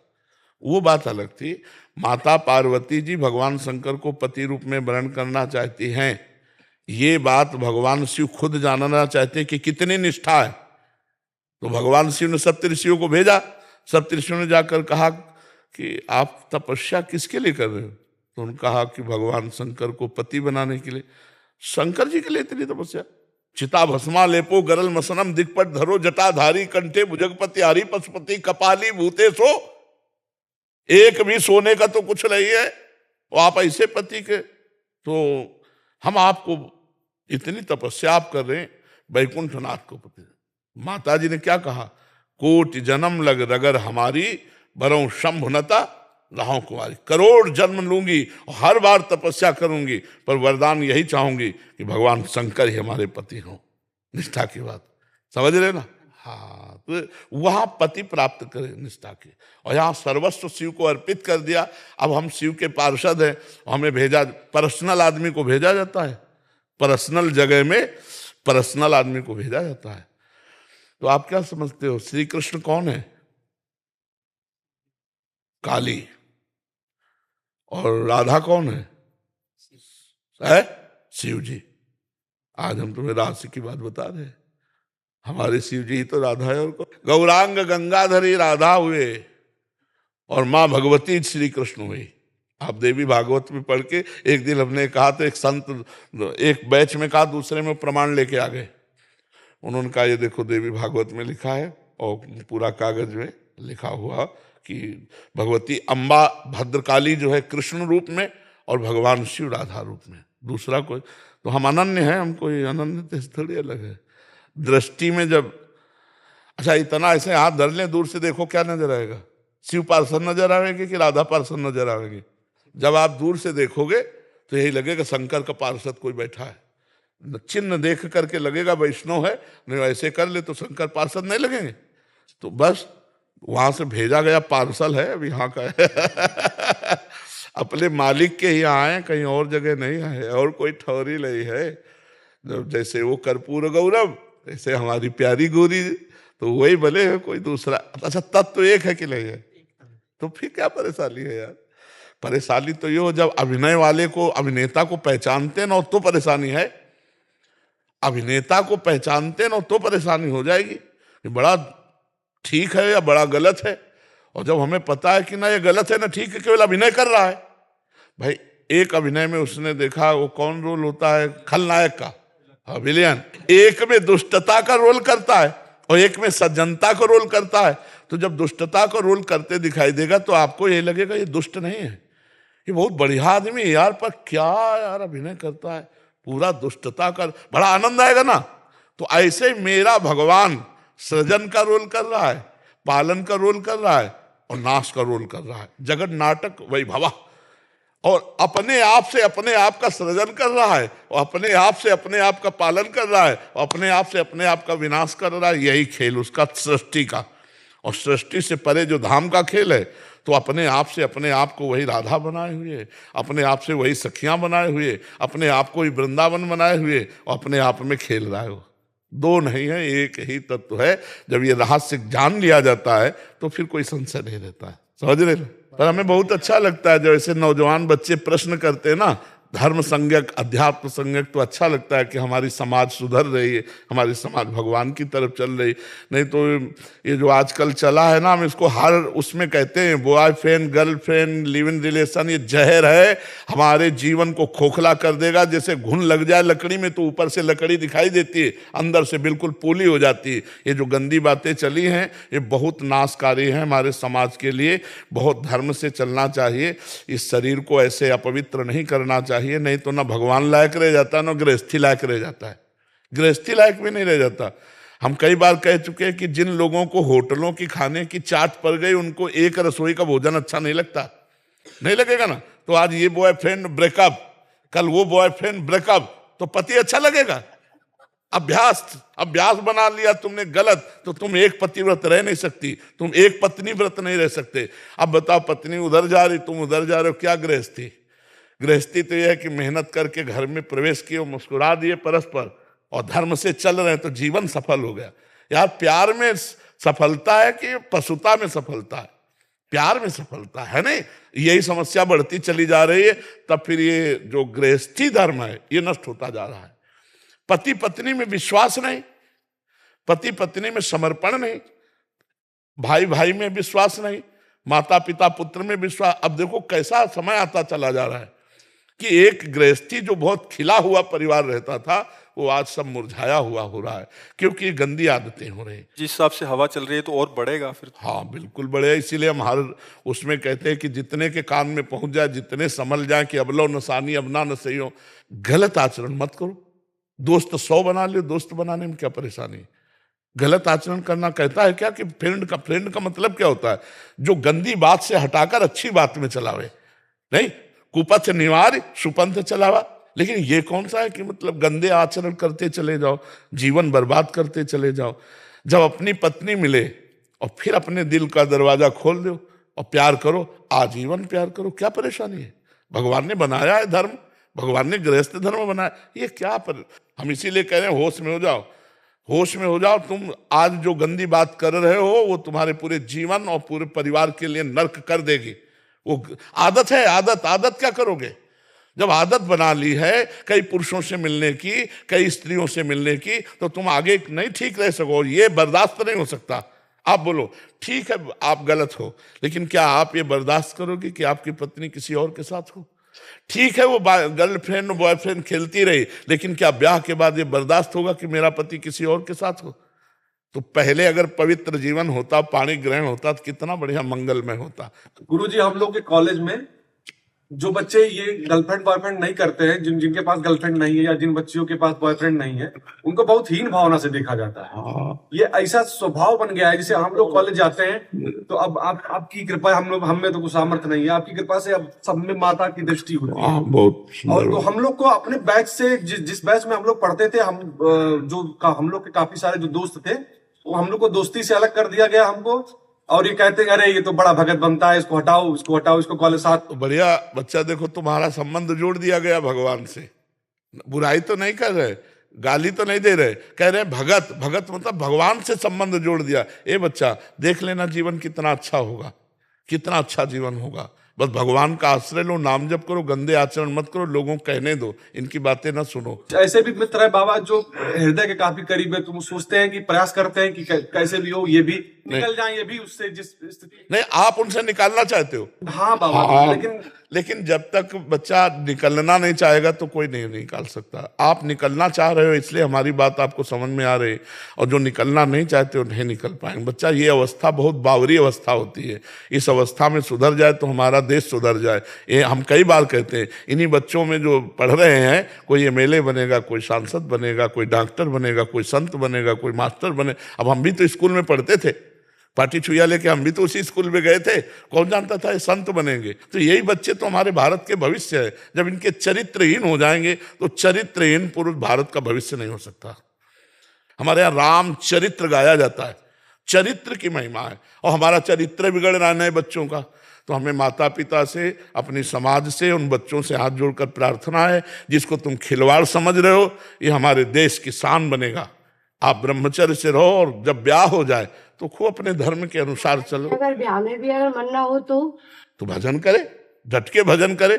वो बात अलग थी। माता पार्वती जी भगवान शंकर को पति रूप में वर्ण करना चाहती हैं, ये बात भगवान शिव खुद जानना चाहते हैं कि कितनी निष्ठा है। तो भगवान शिव ने सप्तऋषियों को भेजा, सप्तऋषियों ने जाकर कहा कि आप तपस्या किसके लिए कर रहे हो? तो उन्होंने कहा कि भगवान शंकर को पति बनाने के लिए। शंकर जी के लिए इतनी तपस्या? चिता भस्मा लेपो गरल मसनम दिक्पट धरो जटाधारी कंठे भुजगपति हरि पशुपति कपाली भूते सो। एक भी सोने का तो कुछ नहीं है, और आप ऐसे पति के, तो हम आपको इतनी तपस्या आप कर रहे हैं वैकुंठनाथ को पति। माता जी ने क्या कहा? कोटि जन्म लग रगर हमारी, बरऊं शंभुनता राहों कुमारी। करोड़ जन्म लूंगी और हर बार तपस्या करूंगी, पर वरदान यही चाहूंगी कि भगवान शंकर ही हमारे पति हों। निष्ठा की बात समझ रहे ना? हाँ, तो वहां पति प्राप्त करें निष्ठा की, और यहाँ सर्वस्व शिव को अर्पित कर दिया। अब हम शिव के पार्षद हैं, हमें भेजा, पर्सनल आदमी को भेजा जाता है, पर्सनल जगह में पर्सनल आदमी को भेजा जाता है। तो आप क्या समझते हो, श्री कृष्ण कौन है? काली। और राधा कौन है? शिव जी। आज हम तुम्हें राशि की बात बता रहे हैं, हमारे शिव जी ही तो राधा है। और गौरांग गंगाधरी राधा हुए और मां भगवती श्री कृष्ण हुई। आप देवी भागवत में पढ़ के, एक दिन हमने कहा तो एक संत एक बैच में कहा, दूसरे में प्रमाण लेके आ गए। उन्होंने कहा ये देखो देवी भागवत में लिखा है, और पूरा कागज में लिखा हुआ कि भगवती अम्बा भद्रकाली जो है कृष्ण रूप में, और भगवान शिव राधा रूप में, दूसरा कोई। तो हम अनन्य हैं, हम कोई अनन्य थोड़ी अलग है दृष्टि में। जब अच्छा इतना ऐसे हाथ धर लें, दूर से देखो क्या नजर आएगा? शिव पार्षद नजर आएंगे कि राधा पार्षद नजर आएंगे? जब आप दूर से देखोगे तो यही लगेगा शंकर का पार्षद कोई बैठा है। चिन्ह देख करके लगेगा वैष्णव है, नहीं ऐसे कर ले तो शंकर पार्षद नहीं लगेंगे। तो बस वहां से भेजा गया पार्सल है, अब यहाँ का है। अपने मालिक के यहाँ आए, कहीं और जगह नहीं है, और कोई ठौरी नहीं है। जैसे वो कर्पूर गौरव, ऐसे हमारी प्यारी गोरी, तो वही भले है, कोई दूसरा। अच्छा तत्व तो एक है कि नहीं है? तो फिर क्या परेशानी है यार? परेशानी तो ये हो जब अभिनय वाले को, अभिनेता को पहचानते ना तो परेशानी है। अभिनेता को पहचानते ना तो परेशानी हो जाएगी कि बड़ा ठीक है या बड़ा गलत है। और जब हमें पता है कि ना ये गलत है ना ठीक है, केवल अभिनय कर रहा है। भाई एक अभिनय में उसने देखा, वो कौन रोल होता है खलनायक का, विलेन। एक में दुष्टता का रोल करता है और एक में सज्जनता का रोल करता है। तो जब दुष्टता का रोल करते दिखाई देगा तो आपको ये लगेगा ये दुष्ट नहीं है, ये बहुत बढ़िया आदमी है यार, पर क्या यार अभिनय करता है, पूरा दुष्टता का, बड़ा आनंद आएगा ना। तो ऐसे मेरा भगवान सृजन का रोल कर रहा है, पालन का रोल कर रहा है और नाश का रोल कर रहा है। जगत नाटक वैभवा, और अपने आप से अपने आप का सृजन कर रहा है, और अपने आप से अपने आप का पालन कर रहा है, और अपने आप से अपने आप का विनाश कर रहा है। यही खेल उसका सृष्टि का। और सृष्टि से परे जो धाम का खेल है, तो अपने आप से अपने आप को वही राधा बनाए हुए, अपने आप से वही सखियां बनाए हुए, अपने आप को ही वृंदावन बनाए हुए, और अपने आप में खेल रहा है। वो दो नहीं है, एक ही तत्व है। जब ये रहस्य जान लिया जाता है तो फिर कोई संशय नहीं रहता है। समझ रहे? पर हमें बहुत अच्छा लगता है जब ऐसे नौजवान बच्चे प्रश्न करते हैं ना, धर्म संज्ञक, अध्यात्म संज्ञक तो अच्छा लगता है कि हमारी समाज सुधर रही है, हमारी समाज भगवान की तरफ चल रही। नहीं तो ये जो आजकल चला है ना, हम इसको हर उसमें कहते हैं boyfriend girlfriend live in relation, ये जहर है, हमारे जीवन को खोखला कर देगा। जैसे घुन लग जाए लकड़ी में तो ऊपर से लकड़ी दिखाई देती है, अंदर से बिल्कुल पोली हो जाती है। ये जो गंदी बातें चली हैं ये बहुत नाशकारी है हमारे समाज के लिए। बहुत धर्म से चलना चाहिए, इस शरीर को ऐसे अपवित्र नहीं करना चाहिए, नहीं तो ना भगवान लायक रह जाता ना गृहस्थी लायक रह जाता है। गृहस्थी लायक भी नहीं रह जाता। हम कई बार कह चुके हैं कि जिन लोगों को होटलों की खाने की चाट पड़ गई उनको एक रसोई का भोजन अच्छा नहीं लगता, नहीं लगेगा ना। तो आज ये बॉयफ्रेंड ब्रेकअप, कल वो बॉयफ्रेंड ब्रेकअप, तो पति अच्छा लगेगा? अभ्यास बना लिया तुमने गलत, तो तुम एक पति व्रत रह नहीं सकती, तुम एक पत्नी व्रत नहीं रह सकते। अब बताओ, पत्नी उधर जा रही, तुम उधर जा रहे हो, क्या गृहस्थी? गृहस्थी तो यह है कि मेहनत करके घर में प्रवेश किए, मुस्कुरा दिए परस्पर और धर्म से चल रहे हैं तो जीवन सफल हो गया। यार प्यार में सफलता है कि पशुता में सफलता है? प्यार में सफलता है नहीं। यही समस्या बढ़ती चली जा रही है, तब फिर ये जो गृहस्थी धर्म है ये नष्ट होता जा रहा है। पति पत्नी में विश्वास नहीं, पति पत्नी में समर्पण नहीं, भाई भाई में विश्वास नहीं, माता पिता पुत्र में विश्वास। अब देखो कैसा समय आता चला जा रहा है कि एक गृहस्थी जो बहुत खिला हुआ परिवार रहता था वो आज सब मुरझाया हुआ हो रहा है, क्योंकि गंदी आदतें हो रही हैं। जिस हिसाब से हवा चल रही है तो और बढ़ेगा फिर। हाँ बिल्कुल बढ़े, इसीलिए हम हर उसमें कहते हैं कि जितने के कान में पहुंच जाए, जितने समझ जाए कि अबलो नसानी अबना न सही हो, गलत आचरण मत करो। दोस्त 100 बना लो, दोस्त बनाने में क्या परेशानी? गलत आचरण करना कहता है क्या कि फ्रेंड का मतलब क्या होता है? जो गंदी बात से हटाकर अच्छी बात में चलावे, नहीं कुपथ निवार सुपंथ चलावा। लेकिन ये कौन सा है कि मतलब गंदे आचरण करते चले जाओ, जीवन बर्बाद करते चले जाओ। जब अपनी पत्नी मिले और फिर अपने दिल का दरवाजा खोल दो और प्यार करो, आजीवन प्यार करो, क्या परेशानी है? भगवान ने बनाया है धर्म, भगवान ने गृहस्थ धर्म बनाया, ये क्या हम इसीलिए कह रहे हैं होश में हो जाओ, होश में हो जाओ। तुम आज जो गंदी बात कर रहे हो वो तुम्हारे पूरे जीवन और पूरे परिवार के लिए नर्क कर देगी। वो आदत है, आदत क्या करोगे? जब आदत बना ली है कई पुरुषों से मिलने की, कई स्त्रियों से मिलने की, तो तुम आगे नहीं ठीक रह सको। ये बर्दाश्त नहीं हो सकता। आप बोलो ठीक है आप गलत हो, लेकिन क्या आप ये बर्दाश्त करोगे कि आपकी पत्नी किसी और के साथ हो? ठीक है वो गर्लफ्रेंड बॉयफ्रेंड खेलती रही, लेकिन क्या ब्याह के बाद ये बर्दाश्त होगा कि मेरा पति किसी और के साथ हो? तो पहले अगर पवित्र जीवन होता, पाणी ग्रहण होता, तो कितना बढ़िया मंगलमय होता। गुरुजी हम लोग के कॉलेज में जो बच्चे ये गर्लफ्रेंड बॉयफ्रेंड नहीं करते हैं, जिनके पास गर्लफ्रेंड नहीं है या जिन बच्चियों के पास बॉयफ्रेंड नहीं है, उनको बहुत हीन भावना से देखा जाता है। ये ऐसा स्वभाव बन गया है। जैसे हम लोग कॉलेज जाते हैं तो अब आपकी कृपा, हम में तो कुछ सामर्थ्य नहीं है, आपकी कृपा से अब सब में माता की दृष्टि होती है। बहुत और तो हम लोग को अपने बैच से जिस बैच में हम लोग पढ़ते थे, हम लोग के काफी सारे जो दोस्त थे, वो हम लोग को दोस्ती से अलग कर दिया गया हमको। और ये कहते हैं अरे ये तो बड़ा भगत बनता है, इसको हटाओ इसको कॉलेज साथ। तो बढ़िया बच्चा, देखो तुम्हारा संबंध जोड़ दिया गया भगवान से। बुराई तो नहीं कर रहे, गाली तो नहीं दे रहे, कह रहे भगत मतलब भगवान से संबंध जोड़ दिया। ए बच्चा देख लेना जीवन कितना अच्छा होगा, कितना अच्छा जीवन होगा। बस भगवान का आश्रय लो, नाम जप करो, गंदे आचरण मत करो, लोगों को कहने दो, इनकी बातें ना सुनो। ऐसे भी मित्र है बाबा जो हृदय के काफी करीब है, तुम सोचते हैं कि प्रयास करते हैं कि कैसे भी हो ये भी निकल जाए, ये भी उससे जिस स्थिति नहीं आप उनसे निकालना चाहते हो। हाँ बाबा, लेकिन जब तक बच्चा निकलना नहीं चाहेगा तो कोई नहीं निकाल सकता। आप निकलना चाह रहे हो इसलिए हमारी बात आपको समझ में आ रही, और जो निकलना नहीं चाहते वो नहीं निकल पाएंगे। बच्चा ये अवस्था बहुत बावरी अवस्था होती है, इस अवस्था में सुधर जाए तो हमारा देश सुधर जाए। ये हम कई बार कहते हैं। इन्हीं बच्चों में जो पढ़ रहे हैं, कोई MLA बनेगा, कोई सांसद बनेगा, कोई डॉक्टर बनेगा, कोई संत बनेगा, कोई मास्टर बने। अब हम भी तो स्कूल में पढ़ते थे, पाटी छुया लेके हम भी तो उसी स्कूल में गए थे। कौन जानता था ये संत बनेंगे? तो यही बच्चे तो हमारे भारत के भविष्य है। जब इनके चरित्रहीन हो जाएंगे तो चरित्रहीन पुरुष भारत का भविष्य नहीं हो सकता। हमारे यहाँ राम चरित्र गाया जाता है, चरित्र की महिमा है, और हमारा चरित्र बिगड़ रहा है नए बच्चों का। तो हमें माता पिता से, अपने समाज से, उन बच्चों से हाथ जोड़कर प्रार्थना है, जिसको तुम खिलवाड़ समझ रहे हो ये हमारे देश की शान बनेगा। आप ब्रह्मचर्य से रहो, और जब ब्याह हो जाए तो खूब अपने धर्म के अनुसार चलो। अगर ब्याह में भी अगर मन ना हो तो भजन करे, डट के भजन करे।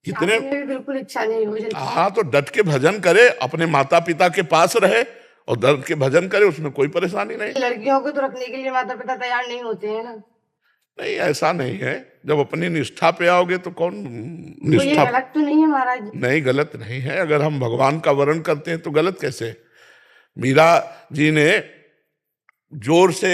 कितने शादी में भी बिल्कुल इच्छा नहीं भोजन। हाँ, तो डट के भजन करे, अपने माता पिता के पास रहे और डट के भजन करे, उसमें कोई परेशानी नहीं। लड़कियों को तो रखने के लिए माता पिता तैयार नहीं होते हैं ना। नहीं, ऐसा नहीं है। जब अपनी निष्ठा पे आओगे तो कौन तो ये निष्ठा गलत तो नहीं है महाराज जी? नहीं, गलत नहीं है। अगर हम भगवान का वर्ण करते हैं तो गलत कैसे? मीरा जी ने जोर से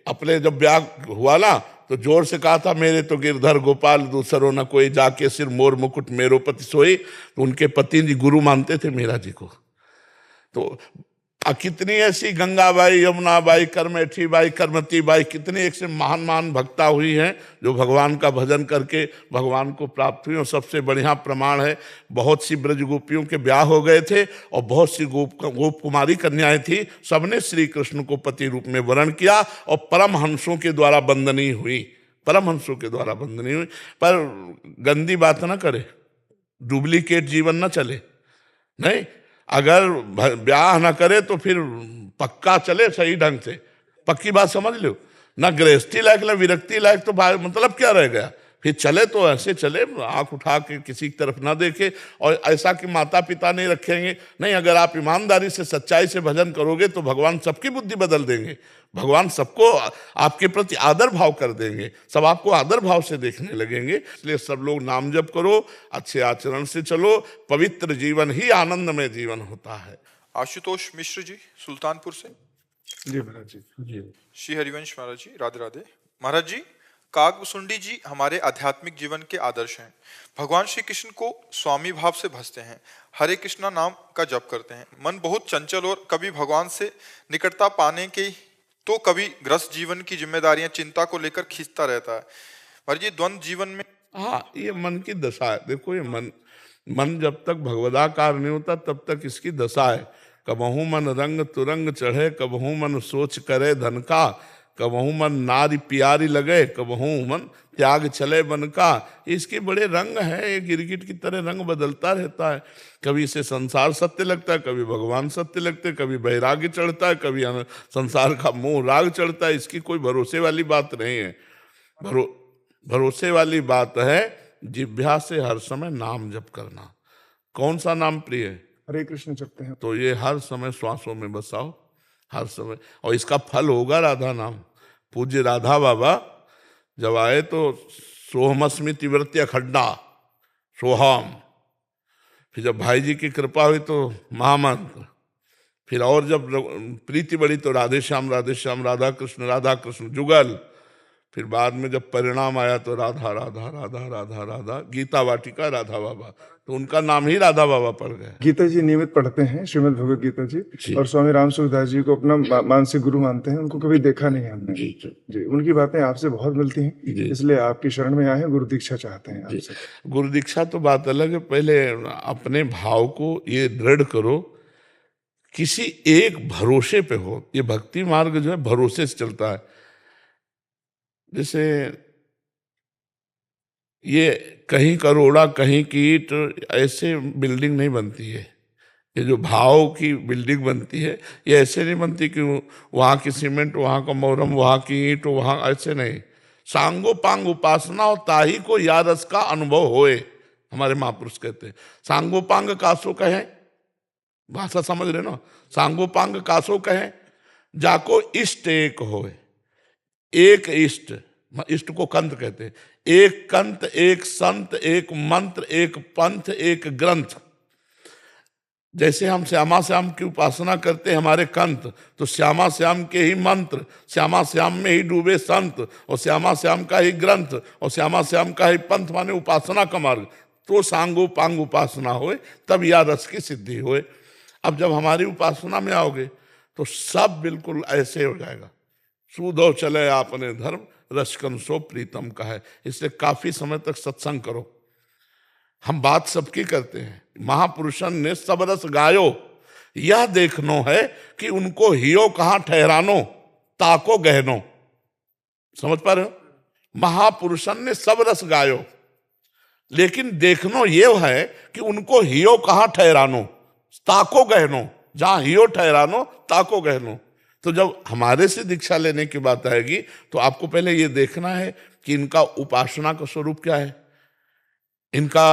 अपने जब ब्याह हुआ ना तो जोर से कहा था, मेरे तो गिरधर गोपाल दूसरो न कोई, जाके सिर मोर मुकुट मेरो पति सोई। तो उनके पति जी गुरु मानते थे मीरा जी को। तो कितनी ऐसी गंगाबाई, यमुनाबाई, करमेठी बाई, करमती बाई, कितनी एक से महान महान भक्ता हुई हैं जो भगवान का भजन करके भगवान को प्राप्त हुई। और सबसे बढ़िया प्रमाण है, बहुत सी ब्रज गोपियों के ब्याह हो गए थे और बहुत सी गोप कुमारी कन्याएं थी, सबने श्री कृष्ण को पति रूप में वर्ण किया और परमहंसों के द्वारा बंदनी हुई, परमहंसों के द्वारा बंदनी हुई। पर गंदी बात ना करे, डुप्लीकेट जीवन ना चले। नहीं, अगर ब्याह ना करे तो फिर पक्का चले सही ढंग से, पक्की बात समझ लो। ना गृहस्थी लायक ना विरक्ति लायक, तो मतलब क्या रह गया? फिर चले तो ऐसे चले, आंख उठा के किसी की तरफ ना देखे। और ऐसा कि माता पिता नहीं रखेंगे, नहीं, अगर आप ईमानदारी से सच्चाई से भजन करोगे तो भगवान सबकी बुद्धि बदल देंगे। भगवान सबको आपके प्रति आदर भाव कर देंगे, सब आपको आदर भाव से देखने लगेंगे। इसलिए सब लोग नाम जप करो, अच्छे आचरण से चलो, पवित्र जीवन ही आनंद में जीवन होता है। आशुतोष मिश्र जी सुल्तानपुर से। जी महाराज जी। श्री हरिवंश महाराज जी, राधे राधे। महाराज जी, कागभूषुंडी जी हमारे आध्यात्मिक जीवन के आदर्श हैं। भगवान श्री कृष्ण को स्वामी भाव से भजते हैं, हरे कृष्णा नाम का जप करते हैं। मन बहुत चंचल और कभी भगवान से निकटता पाने के तो कभी ग्रस्त जीवन की जिम्मेदारियां चिंता को लेकर खींचता रहता है। महाराज जी, द्वंद्व जीवन में हाँ, ये मन की दशा है। देखो, ये मन जब तक भगवदाकार नहीं होता तब तक इसकी दशा है। कबहू मन रंग तुरंग चढ़े, कबहू मन सोच करे धन का, कबहू मन नारी प्यारी लगे, कबहू मन त्याग चले बन का। इसके बड़े रंग हैं, ये गिरगिट की तरह रंग बदलता रहता है। कभी इसे संसार सत्य लगता है, कभी भगवान सत्य लगते हैं, कभी वैराग्य चढ़ता है, कभी संसार का मोह राग चढ़ता है। इसकी कोई भरोसे वाली बात नहीं है। भरोसे वाली बात है जिह्वा से हर समय नाम जप करना। कौन सा नाम प्रिय है? हरे कृष्ण जपते हैं तो ये हर समय श्वासों में बसाओ, हर समय, और इसका फल होगा राधा नाम। पूज्य राधा बाबा जब आए तो सोहमस्मि तिव्रत्य खड्डा सोहम, फिर जब भाई जी की कृपा हुई तो महामंत्र, फिर और जब प्रीति बढ़ी तो राधे श्याम राधा कृष्ण जुगल, फिर बाद में जब परिणाम आया तो राधा राधा राधा राधा राधा, गीता वाटिका राधा बाबा, तो उनका नाम ही राधा बाबा पड़ गया। गीता जी नियमित पढ़ते हैं, श्रीमद् भगवद गीता जी, और स्वामी राम सुखदास जी को अपना मानसिक गुरु मानते हैं। उनको कभी देखा नहीं हमने जी, उनकी बातें आपसे बहुत मिलती हैं, इसलिए आपकी शरण में आए हैं, गुरु दीक्षा चाहते हैं आपसे। गुरु दीक्षा तो बात अलग है, पहले अपने भाव को ये दृढ़ करो, किसी एक भरोसे पे हो। ये भक्ति मार्ग जो है भरोसे से चलता है। जैसे ये कहीं करोड़ा कहीं कीट, ऐसे बिल्डिंग नहीं बनती है। ये जो भाव की बिल्डिंग बनती है, ये ऐसे नहीं बनती कि वहाँ की सीमेंट, वहाँ का मोरम, वहाँ की ईंट, वहाँ, ऐसे नहीं। सांगो पांग उपासना हो ताही को या रस का अनुभव होए, हमारे महापुरुष कहते हैं। सांगो पांग कासो कहे, भाषा समझ रहे ना, सांगो पांग कासो कहे, जाको इष्ट एक होए। एक इष्ट, इष्ट को कंत कहते हैं। एक कंत, एक संत, एक मंत्र, एक पंथ, एक ग्रंथ। जैसे हम श्यामा श्याम की उपासना करते हैं हमारे कंत, तो श्यामा श्याम के ही मंत्र, श्यामा श्याम में ही डूबे संत, और श्यामा श्याम का ही ग्रंथ, और श्यामा श्याम का ही पंथ, माने उपासना का मार्ग। तो सांगो पांग उपासना होए, तब या रस की सिद्धि होए। अब जब हमारी उपासना में आओगे तो सब बिल्कुल ऐसे हो जाएगा। सूदो चले आपने धर्म, रसकन सो प्रीतम का है। इसलिए काफी समय तक सत्संग करो। हम बात सबकी करते हैं, महापुरुषन ने सब रस गायो, यह देखनो है कि उनको हियो कहाँ ठहरानो, ताको गहनो। समझ पा रहे हो? महापुरुषन ने सब रस गायो, लेकिन देखनो ये है कि उनको हियो कहाँ ठहरानो, ताको गहनो। जहां हियो ठहरानो, ताको गहनो। तो जब हमारे से दीक्षा लेने की बात आएगी तो आपको पहले ये देखना है कि इनका उपासना का स्वरूप क्या है, इनका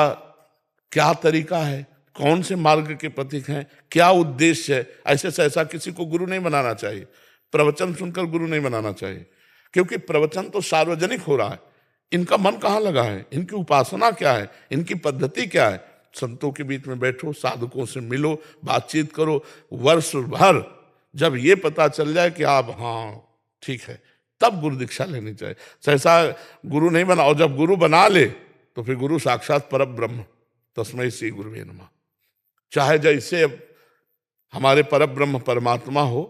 क्या तरीका है, कौन से मार्ग के प्रतीक हैं, क्या उद्देश्य है। ऐसे से ऐसा किसी को गुरु नहीं बनाना चाहिए, प्रवचन सुनकर गुरु नहीं बनाना चाहिए, क्योंकि प्रवचन तो सार्वजनिक हो रहा है। इनका मन कहाँ लगा है, इनकी उपासना क्या है, इनकी पद्धति क्या है। संतों के बीच में बैठो, साधकों से मिलो, बातचीत करो। वर्ष भर जब ये पता चल जाए कि आप हाँ ठीक है, तब गुरु दीक्षा लेनी चाहिए। सहसा गुरु नहीं बना, और जब गुरु बना ले तो फिर गुरु साक्षात पर ब्रह्म, तस्मै श्री गुरुवे नमः। चाहे जैसे अब हमारे पर ब्रह्म परमात्मा हो,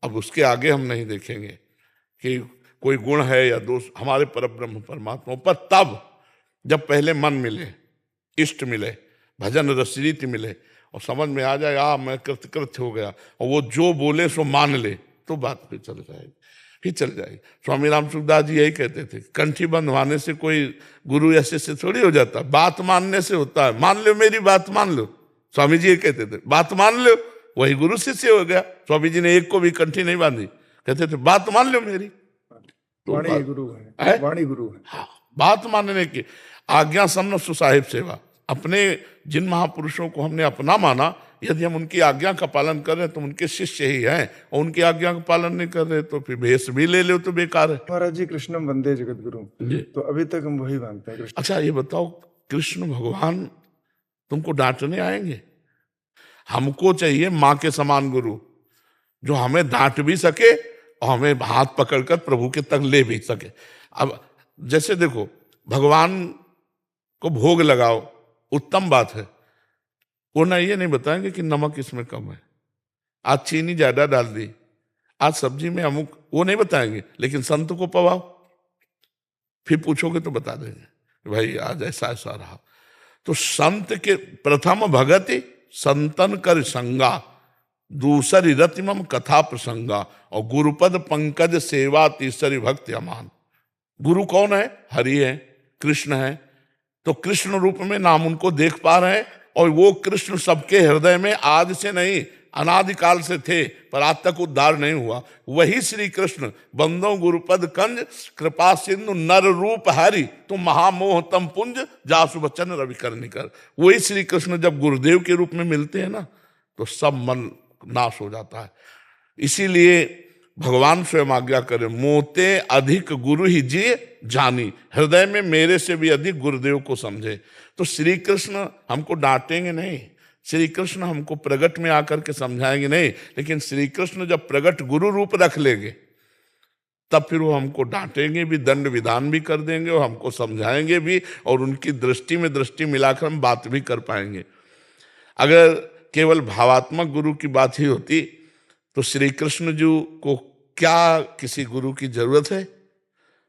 अब उसके आगे हम नहीं देखेंगे कि कोई गुण है या दोष, हमारे पर ब्रह्म परमात्मा पर तब जब पहले मन मिले, इष्ट मिले, भजन रसरीति मिले, और समझ में आ जाए मैं कृतकृत्य हो गया, और वो जो बोले सो मान ले, तो बात फिर चल जाएगी, फिर चल जाएगी। स्वामी राम सुखदास जी यही कहते थे, कंठी बंधवाने से कोई गुरु ऐसे से थोड़ी हो जाता, बात मानने से होता है। मान लो, मेरी बात मान लो, स्वामी जी ये कहते थे, बात मान लो, वही गुरु शिष्य हो गया। स्वामी जी ने एक को भी कंठी नहीं बांधी, कहते थे बात मान लो मेरी, तो वाणी गुरु है, वाणी गुरु है। हाँ, बात मानने की आज्ञा समन सुसाहिब सेवा। अपने जिन महापुरुषों को हमने अपना माना, यदि हम उनकी आज्ञा का पालन कर रहे हैं तो उनके शिष्य ही हैं, और उनकी आज्ञा का पालन नहीं कर रहे तो फिर भेष भी ले लो तो बेकार है। महाराज जी कृष्णम वंदे जगत गुरु, तो अभी तक हम वही मानते हैं। अच्छा ये बताओ, कृष्ण भगवान तुमको डांटने आएंगे? हमको चाहिए माँ के समान गुरु, जो हमें डांट भी सके और हमें हाथ पकड़कर प्रभु के तक ले भी सके। अब जैसे देखो, भगवान को भोग लगाओ, उत्तम बात है, वो ना ये नहीं बताएंगे कि नमक इसमें कम है, आज चीनी ज्यादा डाल दी, आज सब्जी में अमुक, वो नहीं बताएंगे। लेकिन संत को पवाओ, फिर पूछोगे तो बता देंगे भाई आज ऐसा ऐसा रहा। तो संत के प्रथम भगति संतन कर संगा, दूसरी रतिमम कथा प्रसंगा, और गुरुपद पंकज सेवा तीसरी भक्ति अमान। गुरु कौन है? हरि है, कृष्ण है। तो कृष्ण रूप में नाम उनको देख पा रहे हैं, और वो कृष्ण सबके हृदय में आज से नहीं अनादिकाल से थे, पर आज तक उद्धार नहीं हुआ। वही श्री कृष्ण बंदो गुरुपद कंज कृपा सिंधु नर रूप हरि, तुम महामोह तम पुंज जासु बचन रवि कर निकर। वही श्री कृष्ण जब गुरुदेव के रूप में मिलते हैं ना, तो सब मन नाश हो जाता है। इसीलिए भगवान स्वयं आज्ञा करे, मोते अधिक गुरु ही जिए जानी, हृदय में मेरे से भी अधिक गुरुदेव को समझे। तो श्री कृष्ण हमको डांटेंगे नहीं, श्री कृष्ण हमको प्रगट में आकर के समझाएंगे नहीं, लेकिन श्री कृष्ण जब प्रगट गुरु रूप रख लेंगे तब फिर वो हमको डांटेंगे भी, दंड विधान भी कर देंगे, और हमको समझाएंगे भी, और उनकी दृष्टि में दृष्टि मिलाकर हम बात भी कर पाएंगे। अगर केवल भावात्मक गुरु की बात ही होती तो श्री कृष्ण जी को क्या किसी गुरु की जरूरत है?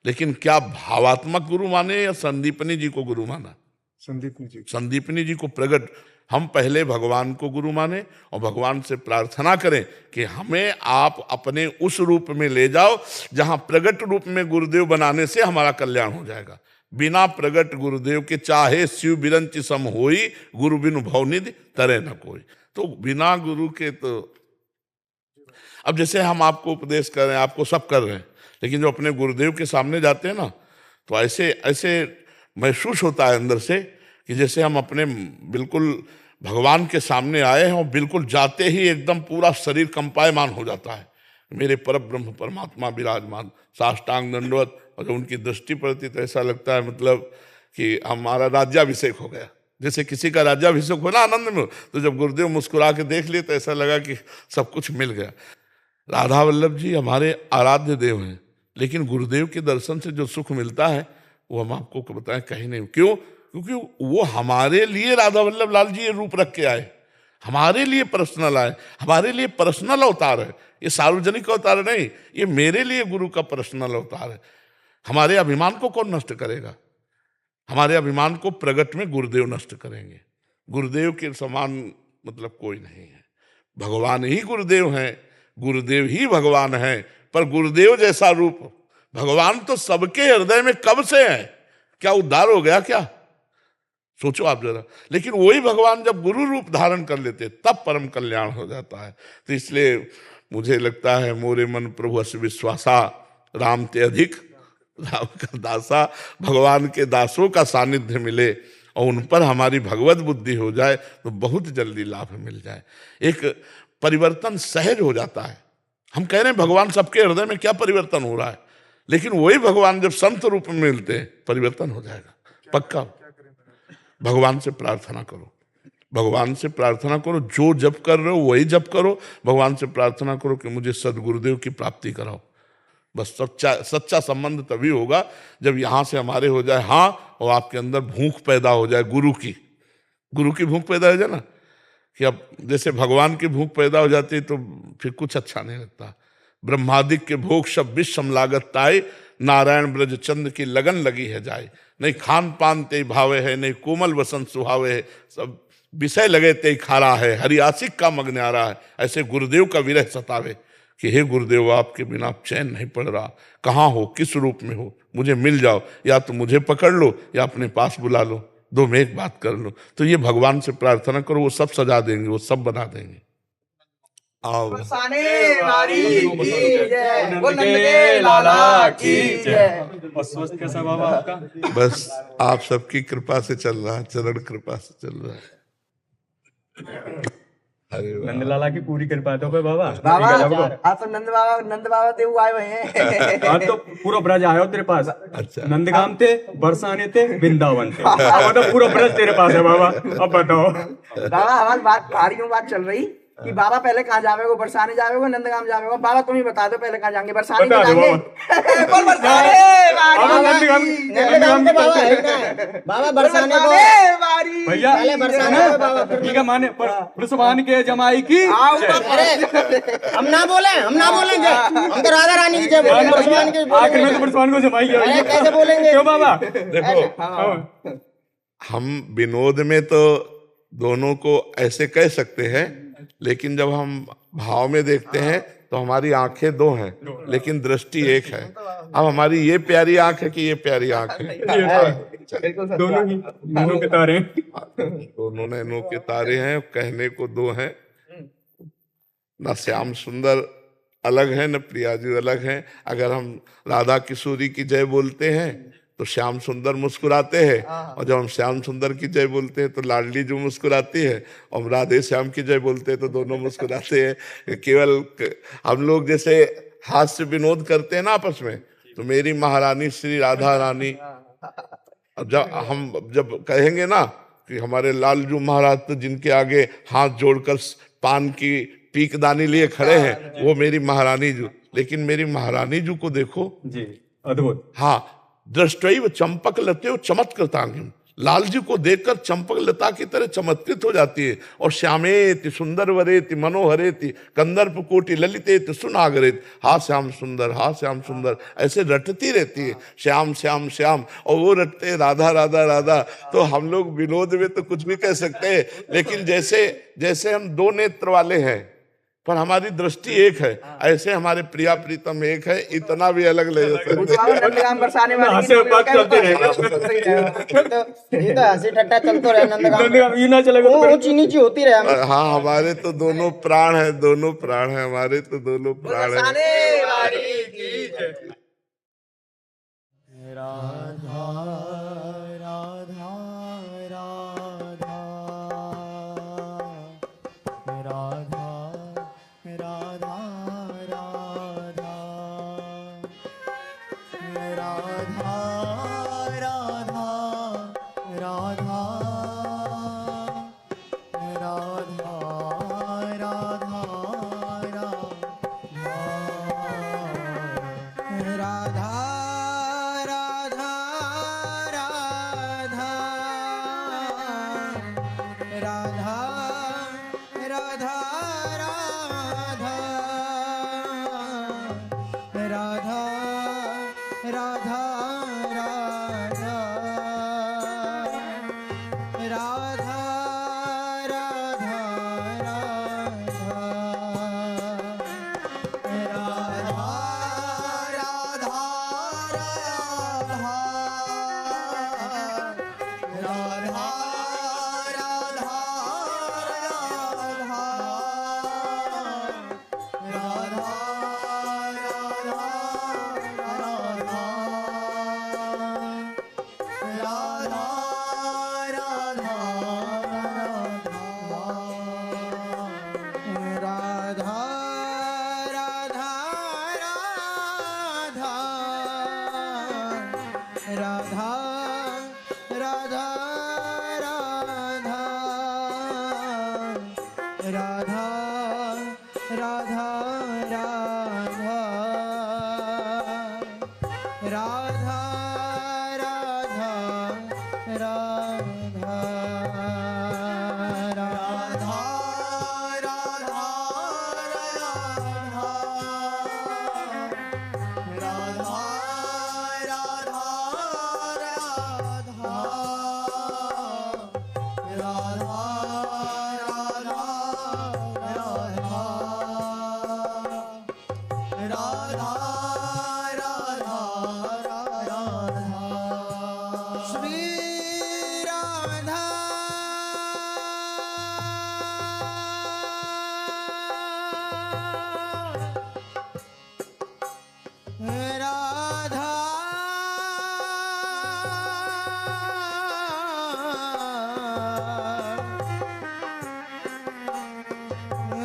लेकिन क्या भावात्मक गुरु माने या संदीपनी जी को गुरु माना? संदीपनी जी को प्रगट, हम पहले भगवान को गुरु माने और भगवान से प्रार्थना करें कि हमें आप अपने उस रूप में ले जाओ जहां प्रगट रूप में गुरुदेव बनाने से हमारा कल्याण हो जाएगा। बिना प्रगट गुरुदेव के चाहे शिव बिरंच सम होई, गुरु बिनु भवनिधि तरे न कोई। तो बिना गुरु के तो अब जैसे हम आपको उपदेश कर रहे हैं, आपको सब कर रहे हैं, लेकिन जो अपने गुरुदेव के सामने जाते हैं ना, तो ऐसे ऐसे महसूस होता है अंदर से कि जैसे हम अपने बिल्कुल भगवान के सामने आए हैं, और बिल्कुल जाते ही एकदम पूरा शरीर कंपायमान हो जाता है, मेरे परम ब्रह्म परमात्मा विराजमान, साष्टांग दंडवत। और जब उनकी दृष्टि पड़ती तो ऐसा लगता है मतलब कि हमारा राज्याभिषेक हो गया। जैसे किसी का राज्याभिषेक हो ना आनंद में, तो जब गुरुदेव मुस्कुरा के देख लिए तो ऐसा लगा कि सब कुछ मिल गया। राधा वल्लभ जी हमारे आराध्य देव हैं, लेकिन गुरुदेव के दर्शन से जो सुख मिलता है वो हम आपको बताएं कहीं नहीं। क्यों? क्योंकि वो हमारे लिए राधा वल्लभ लाल जी ये रूप रख के आए, हमारे लिए पर्सनल आए, हमारे लिए पर्सनल अवतार है। ये सार्वजनिक अवतार नहीं, ये मेरे लिए गुरु का पर्सनल अवतार है। हमारे अभिमान को कौन नष्ट करेगा? हमारे अभिमान को प्रगट में गुरुदेव नष्ट करेंगे। गुरुदेव के समान मतलब कोई नहीं है। भगवान ही गुरुदेव हैं, गुरुदेव ही भगवान है, पर गुरुदेव जैसा रूप भगवान तो सबके हृदय में कब से है। क्या उद्धार हो गया क्या? सोचो आप जरा। लेकिन वही भगवान जब गुरु रूप धारण कर लेते तब परम कल्याण हो जाता है। तो इसलिए मुझे लगता है मोरे मन प्रभु अस विश्वासा, राम ते अधिक राम का दासा। भगवान के दासों का सानिध्य मिले और उन पर हमारी भगवत बुद्धि हो जाए तो बहुत जल्दी लाभ मिल जाए। एक परिवर्तन सहज हो जाता है। हम कह रहे हैं भगवान सबके हृदय में क्या परिवर्तन हो रहा है, लेकिन वही भगवान जब संत रूप में मिलते हैं परिवर्तन हो जाएगा पक्का। भगवान से प्रार्थना करो, भगवान से प्रार्थना करो, जो जप कर रहे हो वही जप करो। भगवान से प्रार्थना करो कि मुझे सदगुरुदेव की प्राप्ति कराओ। बस सच्चा संबंध तभी होगा जब यहाँ से हमारे हो जाए हाँ, और आपके अंदर भूख पैदा हो जाए, गुरु की भूख पैदा हो जाए ना, कि अब जैसे भगवान की भूख पैदा हो जाती है तो फिर कुछ अच्छा नहीं लगता। ब्रह्मादिक के भोग सब विषम लागत ताई, नारायण ब्रज चंद की लगन लगी है जाए। नहीं खान पान ते भावे है, नहीं कोमल वसंत सुहावे है, सब विषय लगे ते खारा है, हरियासिक का मग्न आ रहा है। ऐसे गुरुदेव का विरह सतावे कि हे गुरुदेव आपके बिना चैन नहीं पड़ रहा, कहाँ हो, किस रूप में हो, मुझे मिल जाओ, या तो मुझे पकड़ लो या अपने पास बुला लो, दो में एक बात कर लो। तो ये भगवान से प्रार्थना करो, वो सब सजा देंगे, वो सब बना देंगे। आओ स्वस्थ कैसा बाबा आपका? बस आप सबकी कृपा से चल रहा है, चरण कृपा से चल रहा है। अरे वाह। नंदलाला की पूरी कृपा तो पे बाबा। आप तो नंद बाबा देव आए हुए हैं। आज तो पूरा ब्रज आयो तेरे पास। अच्छा, नंदगाम थे, बरसाने थे, वृंदावन थे, अब तो पूरा ब्रज तेरे पास है बाबा। अब बताओ बाबा, हमारी बात चल रही कि बाबा पहले कहाँ जावेगो, बरसाने जावेगो, नंदगाम जावेगो। बाबा तुम ही बता दो पहले कहाँ जाएंगे, बरसाने बता दो जाएंगे। बोल बरसाने नंदगाम के बाबा है ना, बाबा बरसाने को भैया पहले बरसाने को बाबा, ठीक है माने पुष्पान के जमाई की हम ना बोलेंगे, हम तो राधा रानी की जय बोलेंगे, बरसाने की आखिर में तो पुष्पान को जमाई है, कैसे बोलेंगे? क्यों बाबा? देखो हम विनोद में तो दोनों को ऐसे कह सकते हैं, लेकिन जब हम भाव में देखते हैं तो हमारी आंखें दो हैं लेकिन दृष्टि एक है। अब हमारी ये प्यारी आंख है कि ये प्यारी आंख है, दोनों के तारे, दोनों नैनों के तारे हैं, कहने को दो हैं। न श्याम सुंदर अलग है, न प्रियाजी अलग है। अगर हम राधा किशोरी की जय बोलते हैं तो श्याम सुंदर मुस्कुराते हैं, और जब हम श्याम सुंदर की जय बोलते हैं तो लाडली जो मुस्कुराती है, और राधे श्याम की जय बोलते हैं तो दोनों मुस्कुराते हैं। केवल हम लोग जैसे हास्य विनोद करते हैं ना आपस में, तो मेरी महारानी श्री राधा रानी, जब कहेंगे ना कि हमारे लालजू महाराज तो जिनके आगे हाथ जोड़कर पान की पीकदानी लिए खड़े हैं, वो मेरी महारानी जू। लेकिन मेरी महारानी जू को देखो जी, अद्भुत। हाँ, दृष्टैव चंपक लते चमत्कृतांगिम, लाल जी को देखकर चंपक लता की तरह चमत्कृत हो जाती है। और श्यामेति सुंदर वरेति मनोहरेति कंदर्प कोटि ललितेति सुनागरेत, हा श्याम सुंदर, हा श्याम सुंदर, ऐसे रटती रहती है श्याम श्याम श्याम, और वो रटते राधा राधा राधा। तो हम लोग विनोद में तो कुछ भी कह सकते हैं, लेकिन जैसे हम दो नेत्र वाले हैं पर हमारी दृष्टि एक है, ऐसे हमारे प्रिया प्रीतम एक है, इतना भी अलग ले जाते नंदगाम बरसाने वाली ये तो हंसी ठट्टा चलते रहे, नंदगाम ये ना चलेगा तो ऊंची नीची होती रहे। हाँ, हमारे तो दोनों प्राण है, दोनों प्राण है हमारे, तो दोनों प्राण है। राधा राधा राधा राधा राधा राधा राधा राधा राधा राधा राधा राधा राधा राधा राधा राधा राधा राधा राधा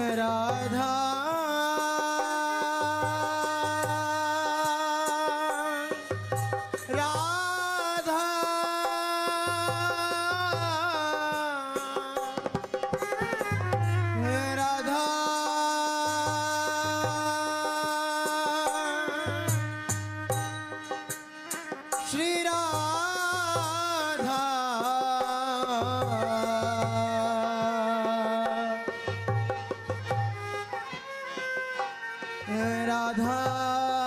राधा राधा